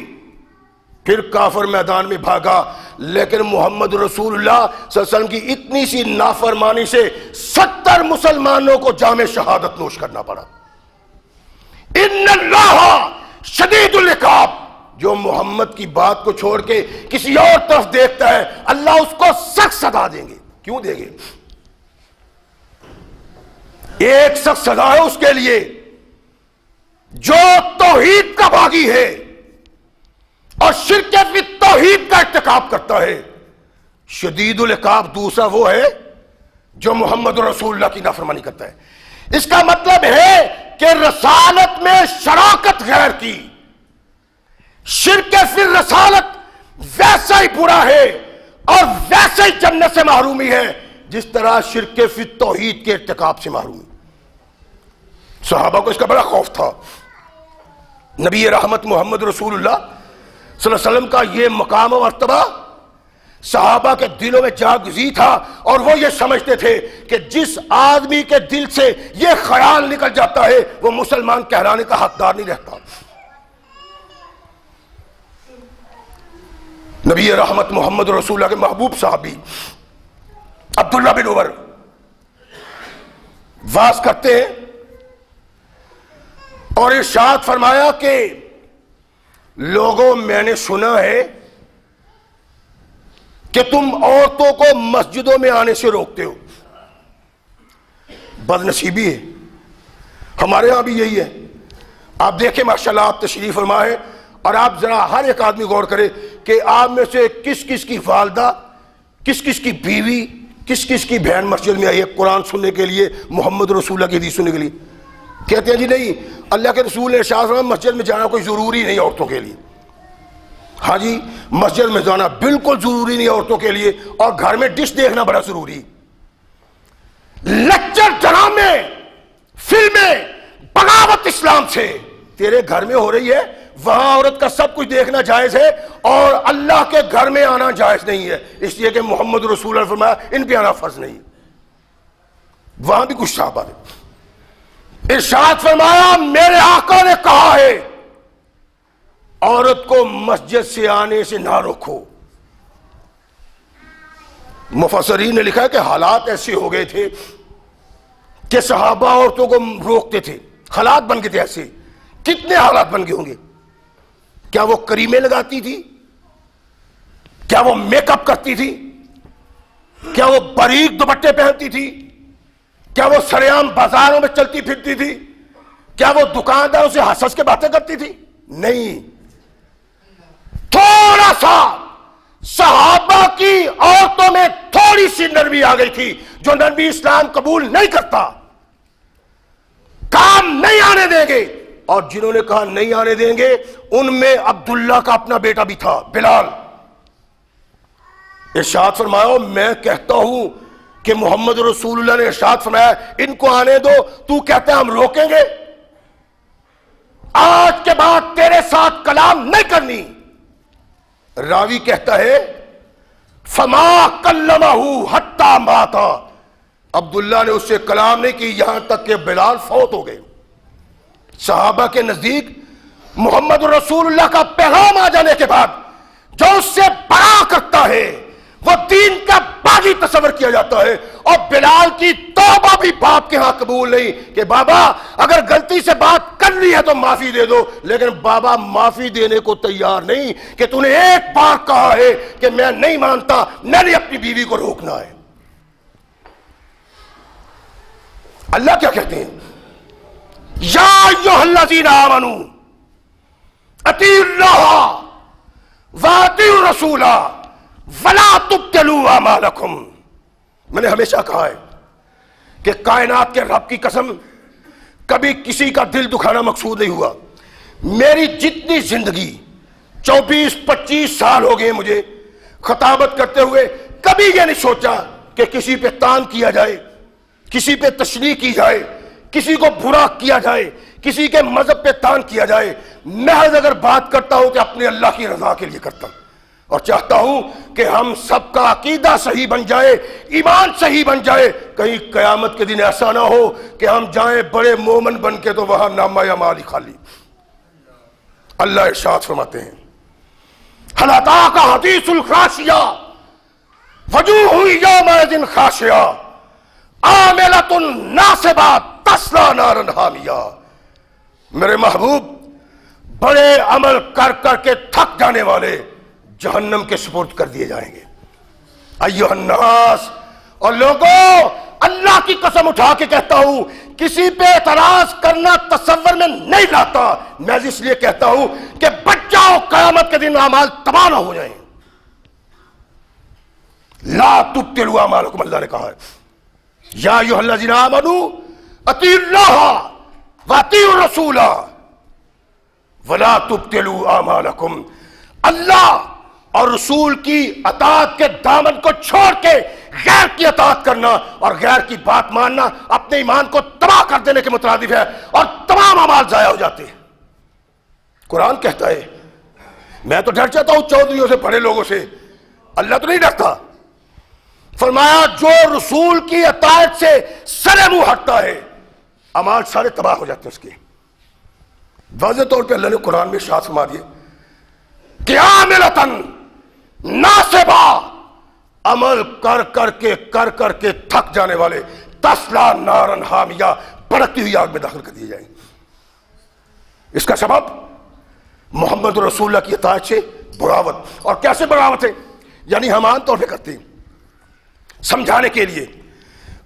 پھر کافر میدان میں بھاگا، لیکن محمد رسول اللہ صلی اللہ علیہ وسلم کی اتنی سی نافرمانی سے 70 مسلمانوں کو جام شہادت نوش کرنا پڑا۔ ان اللہ شدید العقاب، جو محمد کی بات کو چھوڑ کے کسی اور طرف دیکھتا ہے اللہ اس کو سخت سزا دیں گے۔ کیوں دیں گے؟ ایک سخت سزا ہے اس کے لیے جو توحید کا باغی ہے اور شرک فی توحید کا ارتکاب کرتا ہے۔ شدید العقاب دوسرا وہ ہے جو محمد رسول اللہ کی نافرمانی کرتا ہے۔ اس کا مطلب ہے کہ رسالت میں شراکت غیر کی، شرک فی الرسالت ویسا ہی برا ہے اور ویسے ہی جنت سے محرومی ہے جس طرح شرک فی توحید کے ارتکاب سے محرومی. صحابہ کو اس کا بڑا خوف تھا. نبی رحمت محمد رسول اللہ صلی اللہ علیہ وسلم کا یہ مقام و مرتبہ صحابہ کے دلوں میں جاگزی تھا، اور وہ یہ سمجھتے تھے کہ جس آدمی کے دل سے یہ خیال نکل جاتا ہے وہ مسلمان کہلانے کا حقدار نہیں رہتا. نبی رحمت محمد رسول اللہ کے محبوب صحابی عبداللہ بن عمر واز کرتے ہیں اور ارشاد فرمایا کہ لوگوں، میں نے سنا ہے کہ تم عورتوں کو مسجدوں میں آنے سے روکتے ہو. بد نصیبی ہے، ہمارے ہاں بھی یہی ہے. آپ دیکھیں ماشاءاللہ، آپ تشریف فرما ہے، اور آپ ذرا ہر ایک آدمی غور کرے کہ آپ میں سے کس کس کی والدہ، کس کس کی بیوی، کس کس کی بہن مسجد میں آئی ہے قرآن سننے کے لیے، محمد رسول اللہ کی حدیث سننے کے لیے. کہتے ہیں جی نہیں، اللہ کے رسول نے ارشاد فرمایا مسجد میں جانا کوئی ضروری نہیں عورتوں کے لیے. ہاں جی، مسجد میں جانا بالکل ضروری نہیں عورتوں کے لیے، اور گھر میں ڈش دیکھنا بڑا ضروری. لیکچر، ڈرامے، فلمیں، بغاوت اسلام سے تیرے گھر میں ہو رہی ہے، وہاں عورت کا سب کچھ دیکھنا جائز ہے، اور اللہ کے گھر میں آنا جائز نہیں ہے، اس لیے کہ محمد رسول اللہ نے فرمایا ان پہ آنا فرض نہیں. وہاں بھی کچھ صحابہ نے ارشاد فرمایا میرے آقا نے کہا ہے عورت کو مسجد سے آنے سے نہ روکو. مفسرین نے لکھا ہے کہ حالات ایسے ہو گئے تھے کہ صحابہ عورتوں کو روکتے تھے. حالات بن گئے تھے ایسے. کتنے حالات بن گئے ہوں گے؟ کیا وہ کریمیں لگاتی تھی؟ کیا وہ میک اپ کرتی تھی؟ کیا وہ باریک دوپٹے پہنتی تھی؟ کیا وہ سریعام بازاروں میں چلتی پھرتی تھی؟ کیا وہ دکانداروں سے ہنس ہنس کے باتیں کرتی تھی؟ نہیں. تھوڑا سا صحابہ کی عورتوں میں تھوڑی سی نرمی آ گئی تھی جو نبی اسلام قبول نہیں کرتا. کام نہیں آنے دیں گے، اور جنہوں نے کہا نہیں آنے دیں گے ان میں عبداللہ کا اپنا بیٹا بھی تھا، بلال. ارشاد فرمایا میں کہتا ہوں کہ محمد رسول اللہ نے ارشاد فرمایا ان کو آنے دو، تو کہتے ہیں ہم روکیں گے؟ آج کے بعد تیرے ساتھ کلام نہیں کرنی. راوی کہتا ہے فما کلمہ حتی ماتا، عبداللہ نے اس سے کلام نہیں کی یہاں تک کہ بلال فوت ہو گئے. صحابہ کے نزدیک محمد رسول اللہ کا پیغام آ جانے کے بعد جو اس سے بڑا کرتا ہے وہ دین کا باغی تصور کیا جاتا ہے. اور بلال کی توبہ بھی باپ کے ہاں قبول نہیں کہ بابا اگر غلطی سے بات کر لی ہے تو معافی دے دو، لیکن بابا معافی دینے کو تیار نہیں کہ تو نے ایک بار کہا ہے کہ میں نہیں مانتا، میں نے اپنی بیوی کو روکنا ہے. اللہ کیا کہتے ہیں؟ یا ایھا الذین آمنوا اطیعوا اللہ واطیعوا الرسول ولا تبطلوا اعمالکم. میں نے ہمیشہ کہا ہے کہ کائنات کے رب کی قسم کبھی کسی کا دل دکھانا مقصود نہیں ہوا. میری جتنی زندگی 24-25 سال ہو گئے مجھے خطابت کرتے ہوئے، کبھی یہ نہیں سوچا کہ کسی پہ تان کیا جائے، کسی پہ تشریح کی جائے، کسی کو برا کیا جائے، کسی کے مذہب پہ تان کیا جائے. محض اگر بات کرتا ہوں کہ اپنے اللہ کی رضا کے لیے کرتا ہوں، اور چاہتا ہوں کہ ہم سب کا عقیدہ صحیح بن جائے، ایمان صحیح بن جائے. کہیں قیامت کے دن ایسا نہ ہو کہ ہم جائیں بڑے مومن بن کے تو وہاں نامہ اعمال خالی. اللہ ارشاد فرماتے ہیں هل أتاك حديث الغاشية وجوه يومئذ خاشعة عاملة ناصبة تصلى نارا حامية. میرے محبوب، بڑے عمل کر کر کے تھک جانے والے جہنم کے سپرد کر دیے جائیں گے. ایھا الناس، اور لوگوں اللہ کی قسم اٹھا کے کہتا ہوں کسی پہ اعتراض کرنا تصور میں نہیں لاتا، میں اس لیے کہتا ہوں کہ بچ جاؤ قیامت کے دن اعمال تباہ نہ ہو جائیں. لا تبطلوا اعمالکم، اللہ نے کہا ہے یا ایھا الذین آمنوا اطیعوا اللہ واطیعوا الرسول ولا تبطلوا اعمالکم، اللہ اور رسول کی اطاعت کے دامن کو چھوڑ کے غیر کی اطاعت کرنا اور غیر کی بات ماننا اپنے ایمان کو تباہ کر دینے کے مترادف ہے، اور تمام اعمال ضائع ہو جاتے ہیں۔ قرآن کہتا ہے، میں تو ڈر جاتا ہوں چودھریوں سے، بڑے لوگوں سے، اللہ تو نہیں ڈرتا۔ فرمایا جو رسول کی اطاعت سے سر منہ ہٹتا ہے اعمال سارے تباہ ہو جاتے ہیں اس کے۔ واضح طور پہ اللہ نے قرآن میں ارشاد فرما دیا کہ عاملۃ ناصبہ، عمل کر کر کے تھک جانے والے، تسلا نارن حامیہ، بھڑکتی ہوئی آگ میں داخل کر دیے جائیں۔ اس کا سبب محمد رسول اللہ کی اطاعت سے بغاوت۔ اور کیسے بغاوت ہے؟ یعنی ہم عام طور پہ کرتے ہیں سمجھانے کے لیے۔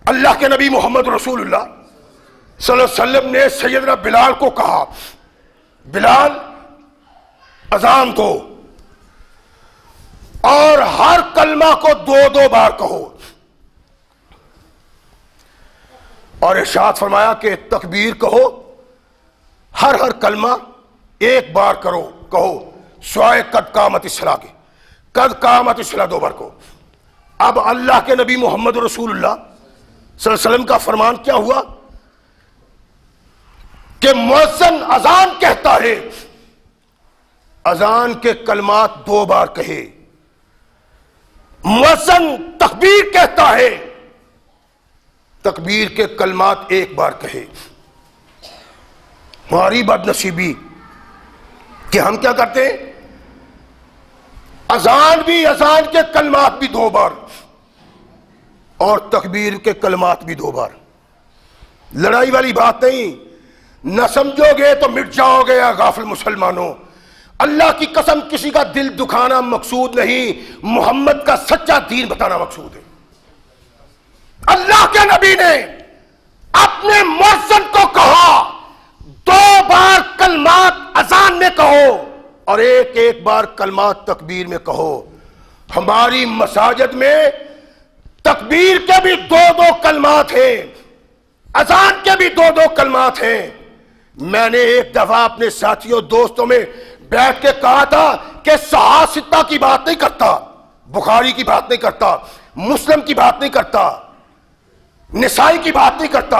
اللہ کے نبی محمد رسول اللہ صلی اللہ علیہ وسلم نے سیدنا بلال کو کہا، بلال اذان کو اور ہر کلمہ کو 2 بار کہو، اور ارشاد فرمایا کہ تکبیر کہو، ہر کلمہ 1 بار کہو، سوائے قد قامت الصلاۃ کے، قد قامت الصلاۃ 2 بار کہو۔ اب اللہ کے نبی محمد رسول اللہ صلی اللہ علیہ وسلم کا فرمان کیا ہوا کہ مؤذن اذان کہتا ہے، اذان کے کلمات 2 بار کہے، مؤذن تکبیر کہتا ہے، تکبیر کے کلمات 1 بار کہے۔ ہماری بد نصیبی کہ ہم کیا کرتے ہیں، اذان کے کلمات بھی 2 بار اور تکبیر کے کلمات بھی 2 بار۔ لڑائی والی بات نہیں، نہ سمجھو گے تو مٹ جاؤ گے یا غافل مسلمانوں۔ اللہ کی قسم کسی کا دل دکھانا مقصود نہیں، محمد کا سچا دین بتانا مقصود ہے۔ اللہ کے نبی نے اپنے مؤذن کو کہا 2 بار کلمات اذان میں کہو اور 1 بار کلمات تکبیر میں کہو۔ ہماری مساجد میں تکبیر کے بھی 2 کلمات ہیں، اذان کے بھی 2 کلمات ہیں۔ میں نے ایک دفعہ اپنے ساتھیوں دوستوں میں بیٹھ کے کہا تھا کہ صحاح کی بات نہیں کرتا، بخاری کی بات نہیں کرتا، مسلم کی بات نہیں کرتا، نسائی کی بات نہیں کرتا،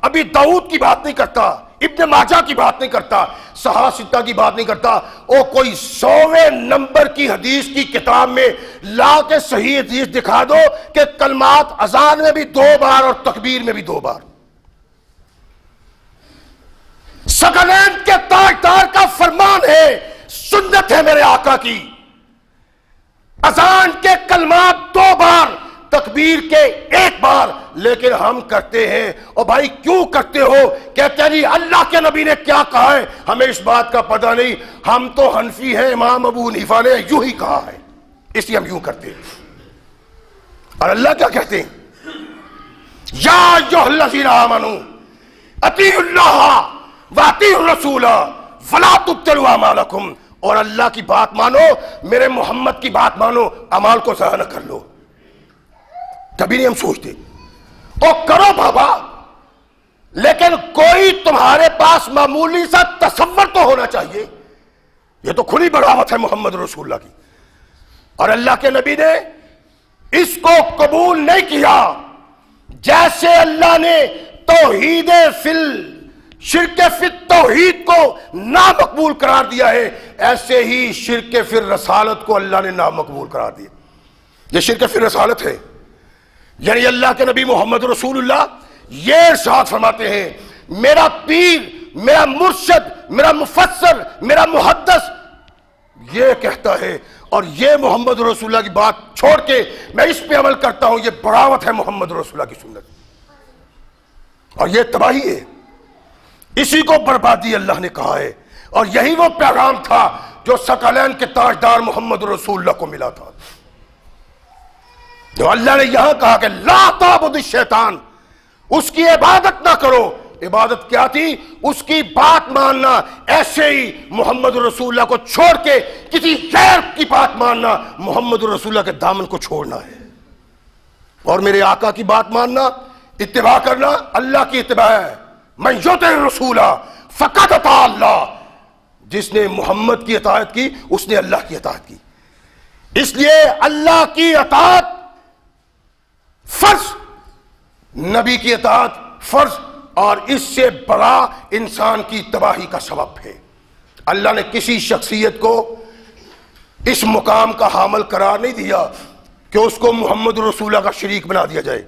ابی داؤد کی بات نہیں کرتا، ابن ماجہ کی بات نہیں کرتا، صحاح کی بات نہیں کرتا۔ او کوئی 100ویں نمبر کی حدیث کی کتاب میں لا کے صحیح حدیث دکھا دو کہ کلمات اذان میں بھی 2 بار اور تکبیر میں بھی 2 بار۔ ثقلین کے تاجدار کا فرمان ہے، سنت ہے میرے آقا کی، اذان کے کلمات 2 بار، تکبیر کے 1 بار، لیکن ہم کرتے ہیں۔ اور بھائی کیوں کرتے ہو؟ کہتے ہیں جی اللہ کے نبی نے کیا کہا ہے، ہمیں اس بات کا پتہ نہیں، ہم تو حنفی ہیں، امام ابو حنیفہ نے یوں ہی کہا ہے، اس لیے ہم یوں کرتے ہیں۔ اور اللہ کیا کہتے ہیں، یا ایھا الذین آمنوا اطیعوا اللہ واطیعوا الرسول ولا تبطلوا اعمالکم، اور اللہ کی بات مانو، میرے محمد کی بات مانو، اعمال کو ضائع نہ کر لو۔ کبھی نہیں ہم سوچتے او کرو بابا، لیکن کوئی تمہارے پاس معمولی سا تصور تو ہونا چاہیے۔ یہ تو کھلی بغاوت ہے محمد رسول اللہ کی، اور اللہ کے نبی نے اس کو قبول نہیں کیا۔ جیسے اللہ نے توحید شرک فی التوحید کو نامقبول قرار دیا ہے، ایسے ہی شرک فی الرسالت کو اللہ نے نامقبول قرار دیا۔ یہ شرک فی الرسالت ہے، یعنی اللہ کے نبی محمد رسول اللہ یہ ارشاد فرماتے ہیں، میرا پیر، میرا مرشد، میرا مفسر، میرا محدث یہ کہتا ہے، اور یہ محمد رسول اللہ کی بات چھوڑ کے میں اس پہ عمل کرتا ہوں، یہ بغاوت ہے محمد رسول اللہ کی سنت، اور یہ تباہی ہے، اسی کو بربادی اللہ نے کہا ہے۔ اور یہی وہ پیغام تھا جو ثقلین کے تاجدار محمد رسول اللہ کو ملا تھا، جو اللہ نے یہاں کہا کہ لا تعبد الشیطان، اس کی عبادت نہ کرو۔ عبادت کیا تھی؟ اس کی بات ماننا، ایسے ہی محمد رسول اللہ کو چھوڑ کے کسی غیر کی بات ماننا محمد رسول اللہ کے دامن کو چھوڑنا ہے۔ اور میرے آقا کی بات ماننا، اتباع کرنا اللہ کی اتباع ہے۔ من یطع الرسول فقد اطاع اللہ، جس نے محمد کی اطاعت کی اس نے اللہ کی اطاعت کی. اس لیے اللہ کی اطاعت فرض، نبی کی اطاعت فرض، اور اس سے بڑا انسان کی تباہی کا سبب ہے. اللہ نے کسی شخصیت کو اس مقام کا حامل قرار نہیں دیا کہ اس کو محمد رسول اللہ کا شریک بنا دیا جائے.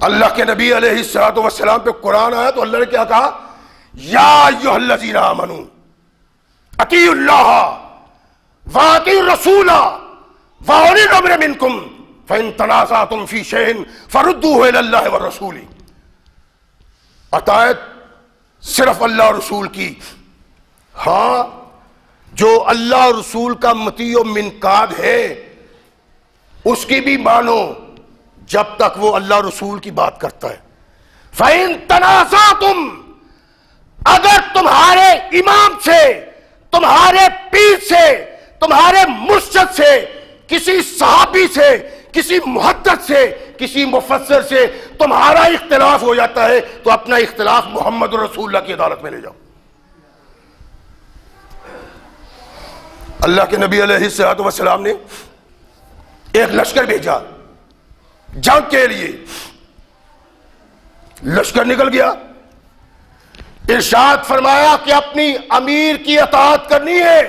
اللہ کے نبی علیہ الصلوۃ والسلام پہ قرآن آیا تو اللہ نے کیا کہا؟ یا ایھا الذین آمنوا اطیعوا اللہ واطیعوا الرسول واولی الامر منکم فإن تنازعتم فی شیء فردوہ الی اللہ والرسول. اطاعت صرف اللہ رسول کی. ہاں جو اللہ رسول کا مطیع و منقاد ہے اس کی بھی مانو جب تک وہ اللہ رسول کی بات کرتا ہے. فَإِن تَنَازَعْتُمْ، اگر تمہارے امام سے، تمہارے پیر سے، تمہارے مرشد سے، کسی صحابی سے، کسی محدث سے، کسی مفسر سے تمہارا اختلاف ہو جاتا ہے تو اپنا اختلاف محمد رسول اللہ کی عدالت میں لے جاؤ. اللہ کے نبی علیہ الصلوۃ والسلام نے ایک لشکر بھیجا جنگ کے لیے. لشکر نکل گیا، ارشاد فرمایا کہ اپنی امیر کی اطاعت کرنی ہے،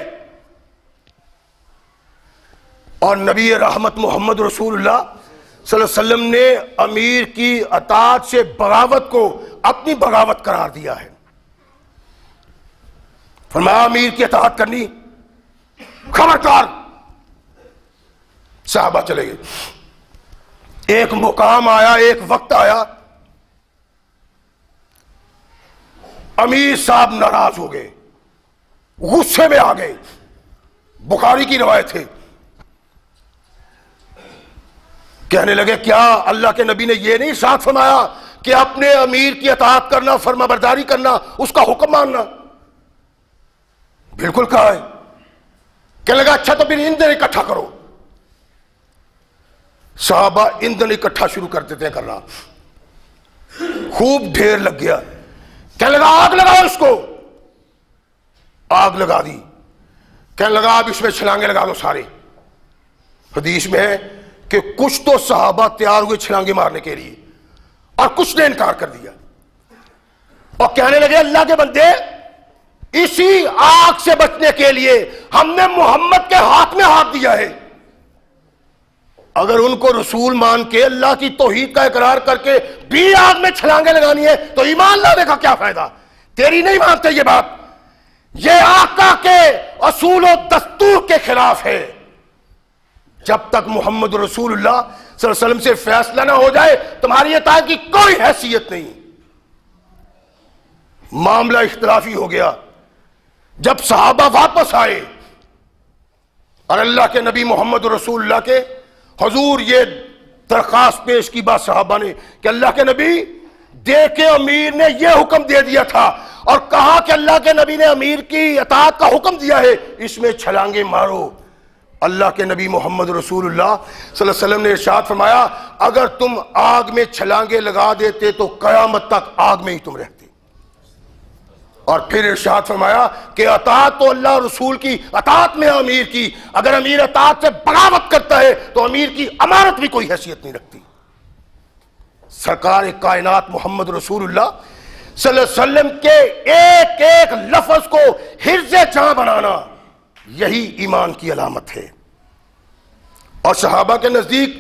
اور نبی رحمت محمد رسول اللہ صلی اللہ علیہ وسلم نے امیر کی اطاعت سے بغاوت کو اپنی بغاوت قرار دیا ہے. فرمایا امیر کی اطاعت کرنی، خبردار. صحابہ چلے گئے. ایک مقام آیا، ایک وقت آیا، امیر صاحب ناراض ہو گئے، غصے میں آ گئے. بخاری کی روایت ہے، کہنے لگے کیا اللہ کے نبی نے یہ نہیں ارشاد فرمایا کہ اپنے امیر کی اطاعت کرنا، فرما برداری کرنا، اس کا حکم ماننا؟ بالکل کہا ہے. کہنے لگا اچھا تو پھر ایندھن اکٹھا کرو. صحابہ ایندھن اکٹھا شروع کر دیتے ہیں کرنا، خوب ڈھیر لگ گیا. کہنے لگا آگ لگاؤ اس کو. آگ لگا دی. کہنے لگا اب اس میں چھلانگے لگا دو سارے. حدیث میں ہے کہ کچھ تو صحابہ تیار ہوئے چھلانگے مارنے کے لیے اور کچھ نے انکار کر دیا، اور کہنے لگے اللہ کے بندے اسی آگ سے بچنے کے لیے ہم نے محمد کے ہاتھ میں ہاتھ دیا ہے. اگر ان کو رسول مان کے اللہ کی توحید کا اقرار کر کے بھی آگ میں چھلانگے لگانی ہے تو ایمان لانے کا کیا فائدہ؟ تیری نہیں مانتے یہ بات. یہ آقا کے اصول و دستور کے خلاف ہے. جب تک محمد رسول اللہ صلی اللہ علیہ وسلم سے فیصلہ نہ ہو جائے تمہاری اطاعت کی کوئی حیثیت نہیں. معاملہ اختلافی ہو گیا. جب صحابہ واپس آئے اور اللہ کے نبی محمد رسول اللہ کے حضور یہ درخواست پیش کی بات صحابہ نے کہ اللہ کے نبی دیکھے امیر نے یہ حکم دے دیا تھا اور کہا کہ اللہ کے نبی نے امیر کی اطاعت کا حکم دیا ہے، اس میں چھلانگے مارو. اللہ کے نبی محمد رسول اللہ صلی اللہ علیہ وسلم نے ارشاد فرمایا اگر تم آگ میں چھلانگے لگا دیتے تو قیامت تک آگ میں ہی تم رہتے. اور پھر ارشاد فرمایا کہ اطاعت تو اللہ رسول کی اطاعت میں امیر کی، اگر امیر اطاعت سے بغاوت کرتا ہے تو امیر کی امارت بھی کوئی حیثیت نہیں رکھتی. سرکار کائنات محمد رسول اللہ صلی اللہ علیہ وسلم کے ایک ایک لفظ کو حرز جاں بنانا یہی ایمان کی علامت ہے. اور صحابہ کے نزدیک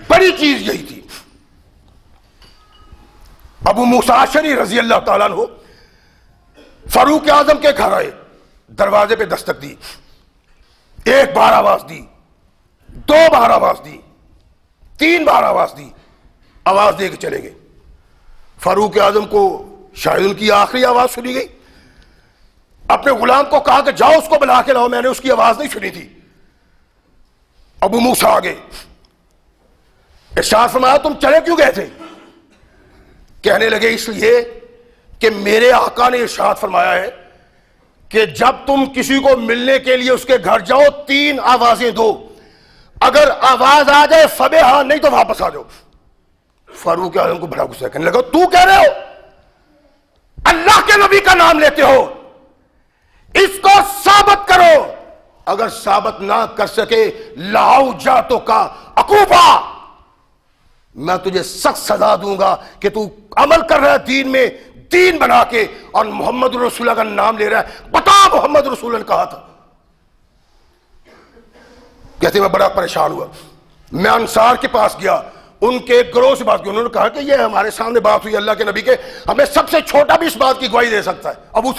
بڑی چیز یہی تھی. ابو موسیٰ اشعری رضی اللہ تعالیٰ عنہ فاروق اعظم کے گھر آئے، دروازے پہ دستک دی، ایک بار آواز دی، دو بار آواز دی، تین بار آواز دی، آواز دے کے چلے گئے. فاروق اعظم کو شاید ان کی آخری آواز سنی گئی. اپنے غلام کو کہا کہ جاؤ اس کو بلا کے لاؤ، میں نے اس کی آواز نہیں سنی تھی. ابو موسیٰ آ گئے. ارشاد فرمایا تم چلے کیوں گئے تھے؟ کہنے لگے اس لیے کہ میرے آقا نے ارشاد فرمایا ہے کہ جب تم کسی کو ملنے کے لیے اس کے گھر جاؤ تین آوازیں دو، اگر آواز آ جائے فبہا، نہیں تو واپس آ جاؤ. فاروق اعظم کو بڑا غصہ، کہنے لگا تو کہہ رہے ہو؟ اللہ کے نبی کا نام لیتے ہو، اس کو ثابت کرو۔ اگر ثابت نہ کر سکے لاؤ جاتوں کا عقوبہ، میں تجھے سخت سزا دوں گا کہ تو عمل کر رہا ہے دین میں، دین بنا کے، اور محمد رسول اللہ کا نام لے رہا ہے۔ بتا محمد رسول اللہ نے کہا تھا۔ کہتے میں بڑا پریشان ہوا، میں انصار کے پاس گیا، ان کے گروہ سے بات کی، انہوں نے کہا کہ یہ ہمارے سامنے بات ہوئی اللہ کے نبی کے، ہمیں سب سے چھوٹا بھی اس بات کی گواہی دے سکتا ہے۔ ابو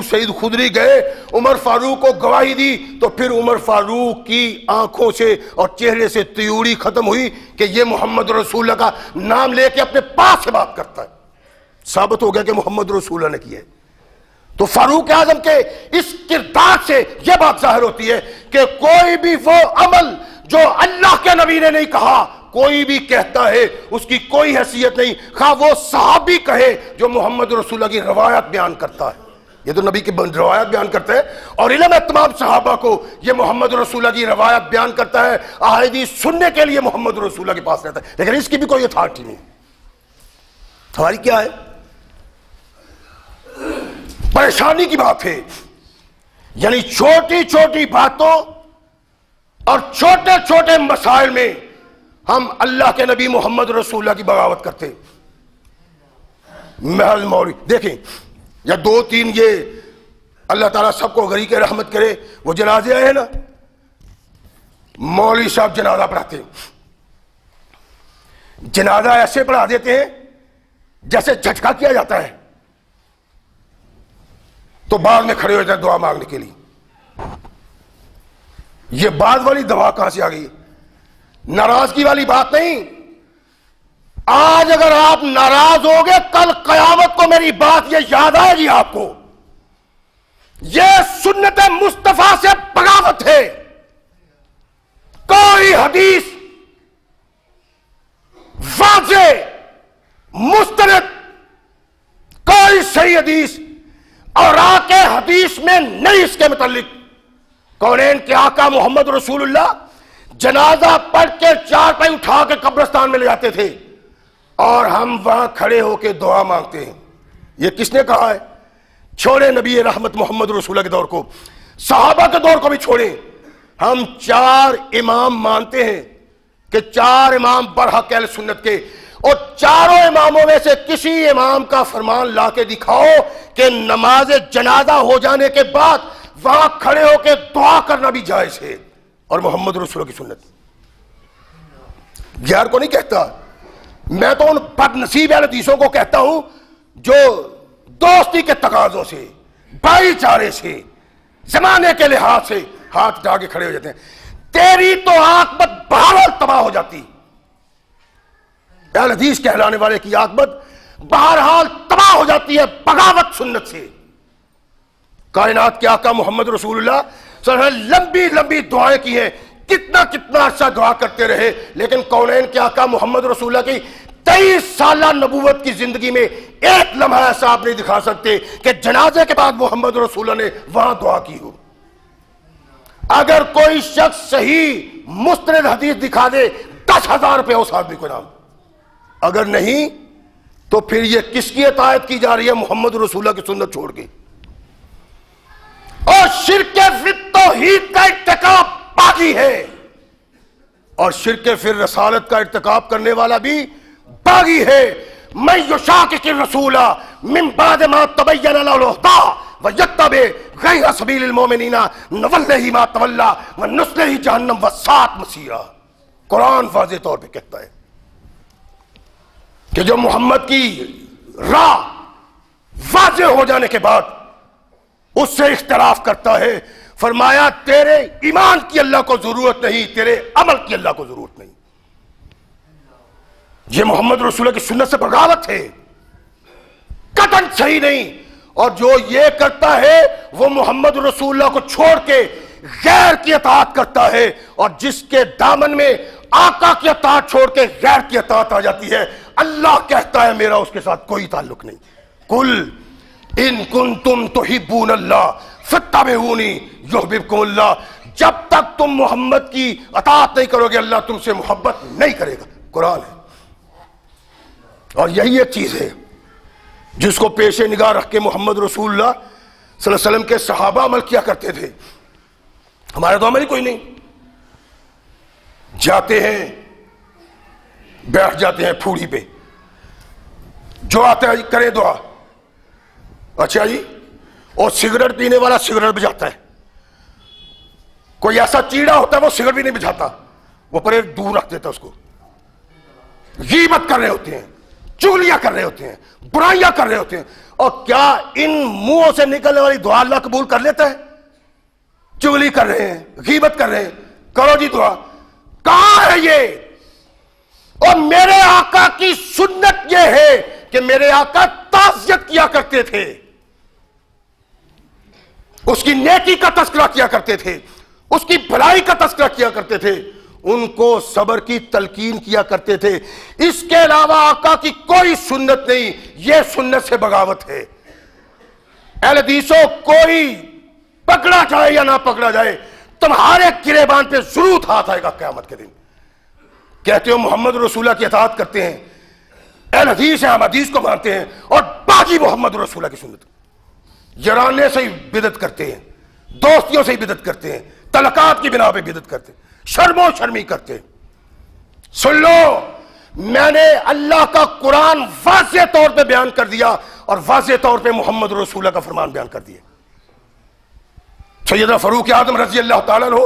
سعید خدری گئے، عمر فاروق کو گواہی دی، تو پھر عمر فاروق کی آنکھوں سے اور چہرے سے تیوری ختم ہوئی کہ یہ محمد رسول اللہ کا نام لے کے اپنے پاس سے بات کرتا ہے۔ ثابت ہو گیا کہ محمد رسول اللہ نے کیا ہے۔ تو فاروق اعظم کے اس کردار سے یہ بات ظاہر ہوتی ہے کہ کوئی بھی وہ عمل جو اللہ کے نبی نے نہیں کہا، کوئی بھی کہتا ہے اس کی کوئی حیثیت نہیں، خواہ وہ صحابی کہے جو محمد رسول اللہ کی روایت بیان کرتا ہے۔ یہ تو نبی کی روایت بیان کرتا ہے، اور علم ہے تمام صحابہ کو یہ محمد رسول اللہ کی روایت بیان کرتا ہے، احادیث سننے کے لیے محمد رسول اللہ کے پاس رہتا ہے، لیکن اس کی بھی کوئی اتھارٹی نہیں۔ ہماری کیا ہے؟ پریشانی کی بات ہے، یعنی چھوٹی چھوٹی باتوں اور چھوٹے چھوٹے مسائل میں ہم اللہ کے نبی محمد رسول اللہ کی بغاوت کرتے ہیں۔ محض مولوی دیکھیں، یا دو تین، یہ اللہ تعالیٰ سب کو غریق رحمت کرے، وہ جنازے آئے ہیں نا، مولوی صاحب جنازہ پڑھاتے ہیں، جنازہ ایسے پڑھا دیتے ہیں جیسے جھٹکا کیا جاتا ہے، تو بعد میں کھڑے ہو جاتے ہیں دعا مانگنے کے لیے۔ یہ بعد والی دعا کہاں سے آ گئی؟ ناراضگی والی بات نہیں۔ آج اگر آپ ناراض ہوگے، کل قیامت کو میری بات یہ یاد آئے گی آپ کو، یہ سنت مصطفیٰ سے بغاوت ہے۔ کوئی حدیث واضح مستند، کوئی صحیح حدیث اور آکے حدیث میں نہیں اس کے متعلق۔ کونین کے آقا محمد رسول اللہ جنازہ پڑھ کے چار پائی اٹھا کے قبرستان میں لے جاتے تھے، اور ہم وہاں کھڑے ہو کے دعا مانگتے ہیں۔ یہ کس نے کہا ہے؟ چھوڑے نبی رحمت محمد رسول اللہ کے دور کو، صحابہ کے دور کو بھی چھوڑے۔ ہم چار امام مانتے ہیں کہ چار امام برحق اہل سنت کے، اور چاروں اماموں میں سے کسی امام کا فرمان لا کے دکھاؤ کہ نماز جنازہ ہو جانے کے بعد وہاں کھڑے ہو کے دعا کرنا بھی جائز ہے، اور محمد رسول اللہ کی سنت۔ غیر کو نہیں کہتا، میں تو ان بد نصیب اہل حدیثوں کو کہتا ہوں جو دوستی کے تقاضوں سے، بھائی چارے سے، زمانے کے لحاظ سے ہاتھ اٹھا کے کھڑے ہو جاتے ہیں۔ تیری تو عاقبت بہرحال تباہ ہو جاتی، اہل حدیث کہلانے والے کی عاقبت بہرحال تباہ ہو جاتی ہے بغاوت سنت سے۔ کائنات کے آقا محمد رسول اللہ صلی اللہ علیہ وسلم لمبی لمبی دعائیں کی ہیں، کتنا کتنا عرصہ دعا کرتے رہے، لیکن کونین کے آقا محمد رسول اللہ کی 23 سالہ نبوت کی زندگی میں ایک لمحہ ایسا آپ نہیں دکھا سکتے کہ جنازے کے بعد محمد رسول اللہ نے وہاں دعا کی ہو۔ اگر کوئی شخص صحیح مستند حدیث دکھا دے 10,000 روپے اس آدمی کو نام، اگر نہیں تو پھر یہ کس کی اطاعت کی جا رہی ہے؟ محمد رسول اللہ کی سنت چھوڑ کے۔ اور شرک فی التوحید کا ارتکاب باغی ہے، اور شرک فی الرسالت کا ارتکاب کرنے والا بھی باغی ہے۔ من یشاقق الرسول من بعد ما تبین له الهدى ویتبع غیر سبیل المؤمنین نولہ ما تولی ونصلہ جہنم وساءت مصیرا۔ قرآن واضح طور پہ کہتا ہے کہ جو محمد کی راہ واضح ہو جانے کے بعد اس سے اختلاف کرتا ہے، فرمایا تیرے ایمان کی اللہ کو ضرورت نہیں، تیرے عمل کی اللہ کو ضرورت نہیں۔ یہ محمد رسول اللہ کی سنت سے بغاوت ہے، قطعاً صحیح نہیں۔ اور جو یہ کرتا ہے وہ محمد رسول اللہ کو چھوڑ کے غیر کی اطاعت کرتا ہے، اور جس کے دامن میں آقا کی اطاعت چھوڑ کے غیر کی اطاعت آ جاتی ہے، اللہ کہتا ہے میرا اس کے ساتھ کوئی تعلق نہیں۔ قل ان کنتم تحبون اللہ فاتبعونی یحببکم اللہ۔ جب تک تم محمد کی اطاعت نہیں کرو گے اللہ تم سے محبت نہیں کرے گا، قرآن ہے۔ اور یہی ایک چیز ہے جس کو پیش نگاہ رکھ کے محمد رسول اللہ صلی اللہ علیہ وسلم کے صحابہ عمل کیا کرتے تھے. ہمارے تو عمل ہی کوئی نہیں. جاتے ہیں بیٹھ جاتے ہیں پھوڑی پہ, جو آتا ہے کرے دعا. اچھا جی, اور سگریٹ پینے والا سگریٹ بجھاتا ہے. کوئی ایسا چیڑا ہوتا ہے وہ سگریٹ بھی نہیں بجھاتا, وہ پرے دور رکھ دیتا اس کو. غیبت کر رہے ہوتے ہیں, چغلیاں کر رہے ہوتے ہیں, برائیاں کر رہے ہوتے ہیں. اور کیا ان منہوں سے نکلنے والی دعا اللہ قبول کر لیتا ہے؟ چغلی کر رہے ہیں, غیبت کر رہے ہیں, کرو جی دعا. کہاں ہے یہ؟ اور میرے آقا کی سنت یہ ہے کہ میرے آقا تعزیت کیا کرتے تھے, اس کی نیکی کا تذکرہ کیا کرتے تھے, اس کی بھلائی کا تذکرہ کیا کرتے تھے, ان کو صبر کی تلقین کیا کرتے تھے. اس کے علاوہ آقا کی کوئی سنت نہیں. یہ سنت سے بغاوت ہے. اہل حدیثوں, کوئی پکڑا جائے یا نہ پکڑا جائے, تمہارے گریبان پہ ضرور ہاتھ آئے گا قیامت کے دن. کہتے ہو محمد رسول اللہ کی اطاعت کرتے ہیں, اہل حدیث ہیں, ہم حدیث کو مانتے ہیں, اور باقی محمد رسول اللہ کی سنت یرانے سے ہی بدعت کرتے ہیں, دوستیوں سے ہی بدعت کرتے ہیں, تعلقات کی بنا پہ بدعت کرتے ہیں, شرم و شرمی کرتے ہیں. سن لو, میں نے اللہ کا قرآن واضح طور پہ بیان کر دیا اور واضح طور پہ محمد رسول اللہ کا فرمان بیان کر دیا. سیدنا فاروق اعظم رضی اللہ تعالیٰ عنہ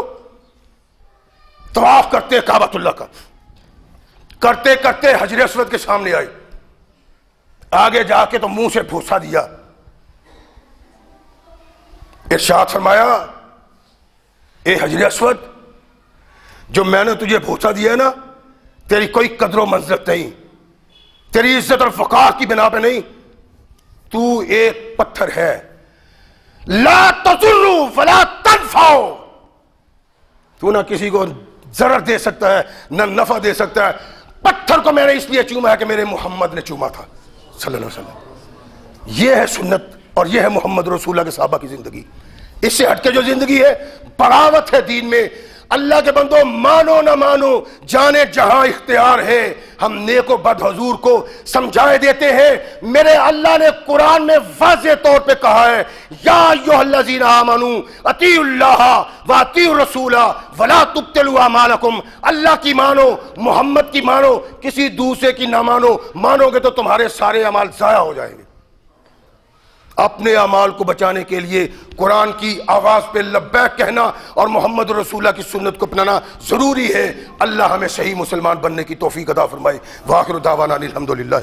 طواف کرتے کعبۃ اللہ کا, کرتے کرتے حجر اسود کے سامنے آئے, آگے جا کے تو منہ سے بھوسا دیا. ارشاد فرمایا, اے حجر اسود, جو میں نے تجھے بھوسا دیا ہے نا, تیری کوئی قدر و منزلت نہیں, تیری عزت اور وقار کی بنا پہ نہیں, تو ایک پتھر ہے. لا تضر ولا تنفع, تو نہ کسی کو ضرر دے سکتا ہے نہ نفع دے سکتا ہے. پتھر کو میں نے اس لیے چوما ہے کہ میرے محمد نے چوما تھا صلی اللہ علیہ وسلم. یہ ہے سنت اور یہ ہے محمد رسول اللہ کے صحابہ کی زندگی. اس سے ہٹ کے جو زندگی ہے بغاوت ہے دین میں. اللہ کے بندو, مانو نہ مانو, جانے جہاں اختیار ہے. ہم نیک و بد حضور کو سمجھائے دیتے ہیں. میرے اللہ نے قرآن میں واضح طور پہ کہا ہے, یا ایھا الذین آمنوا اطیعوا اللہ واطیعوا الرسول ولا تبطلوا اعمالکم. اللہ کی مانو, محمد کی مانو, کسی دوسرے کی نہ مانو. مانو گے تو تمہارے سارے اعمال ضائع ہو جائیں گے. اپنے اعمال کو بچانے کے لیے قرآن کی آواز پہ لبیک کہنا اور محمد رسول اللہ کی سنت کو اپنانا ضروری ہے. اللہ ہمیں صحیح مسلمان بننے کی توفیق عطا فرمائے. وآخر دعوانا الحمدللہ.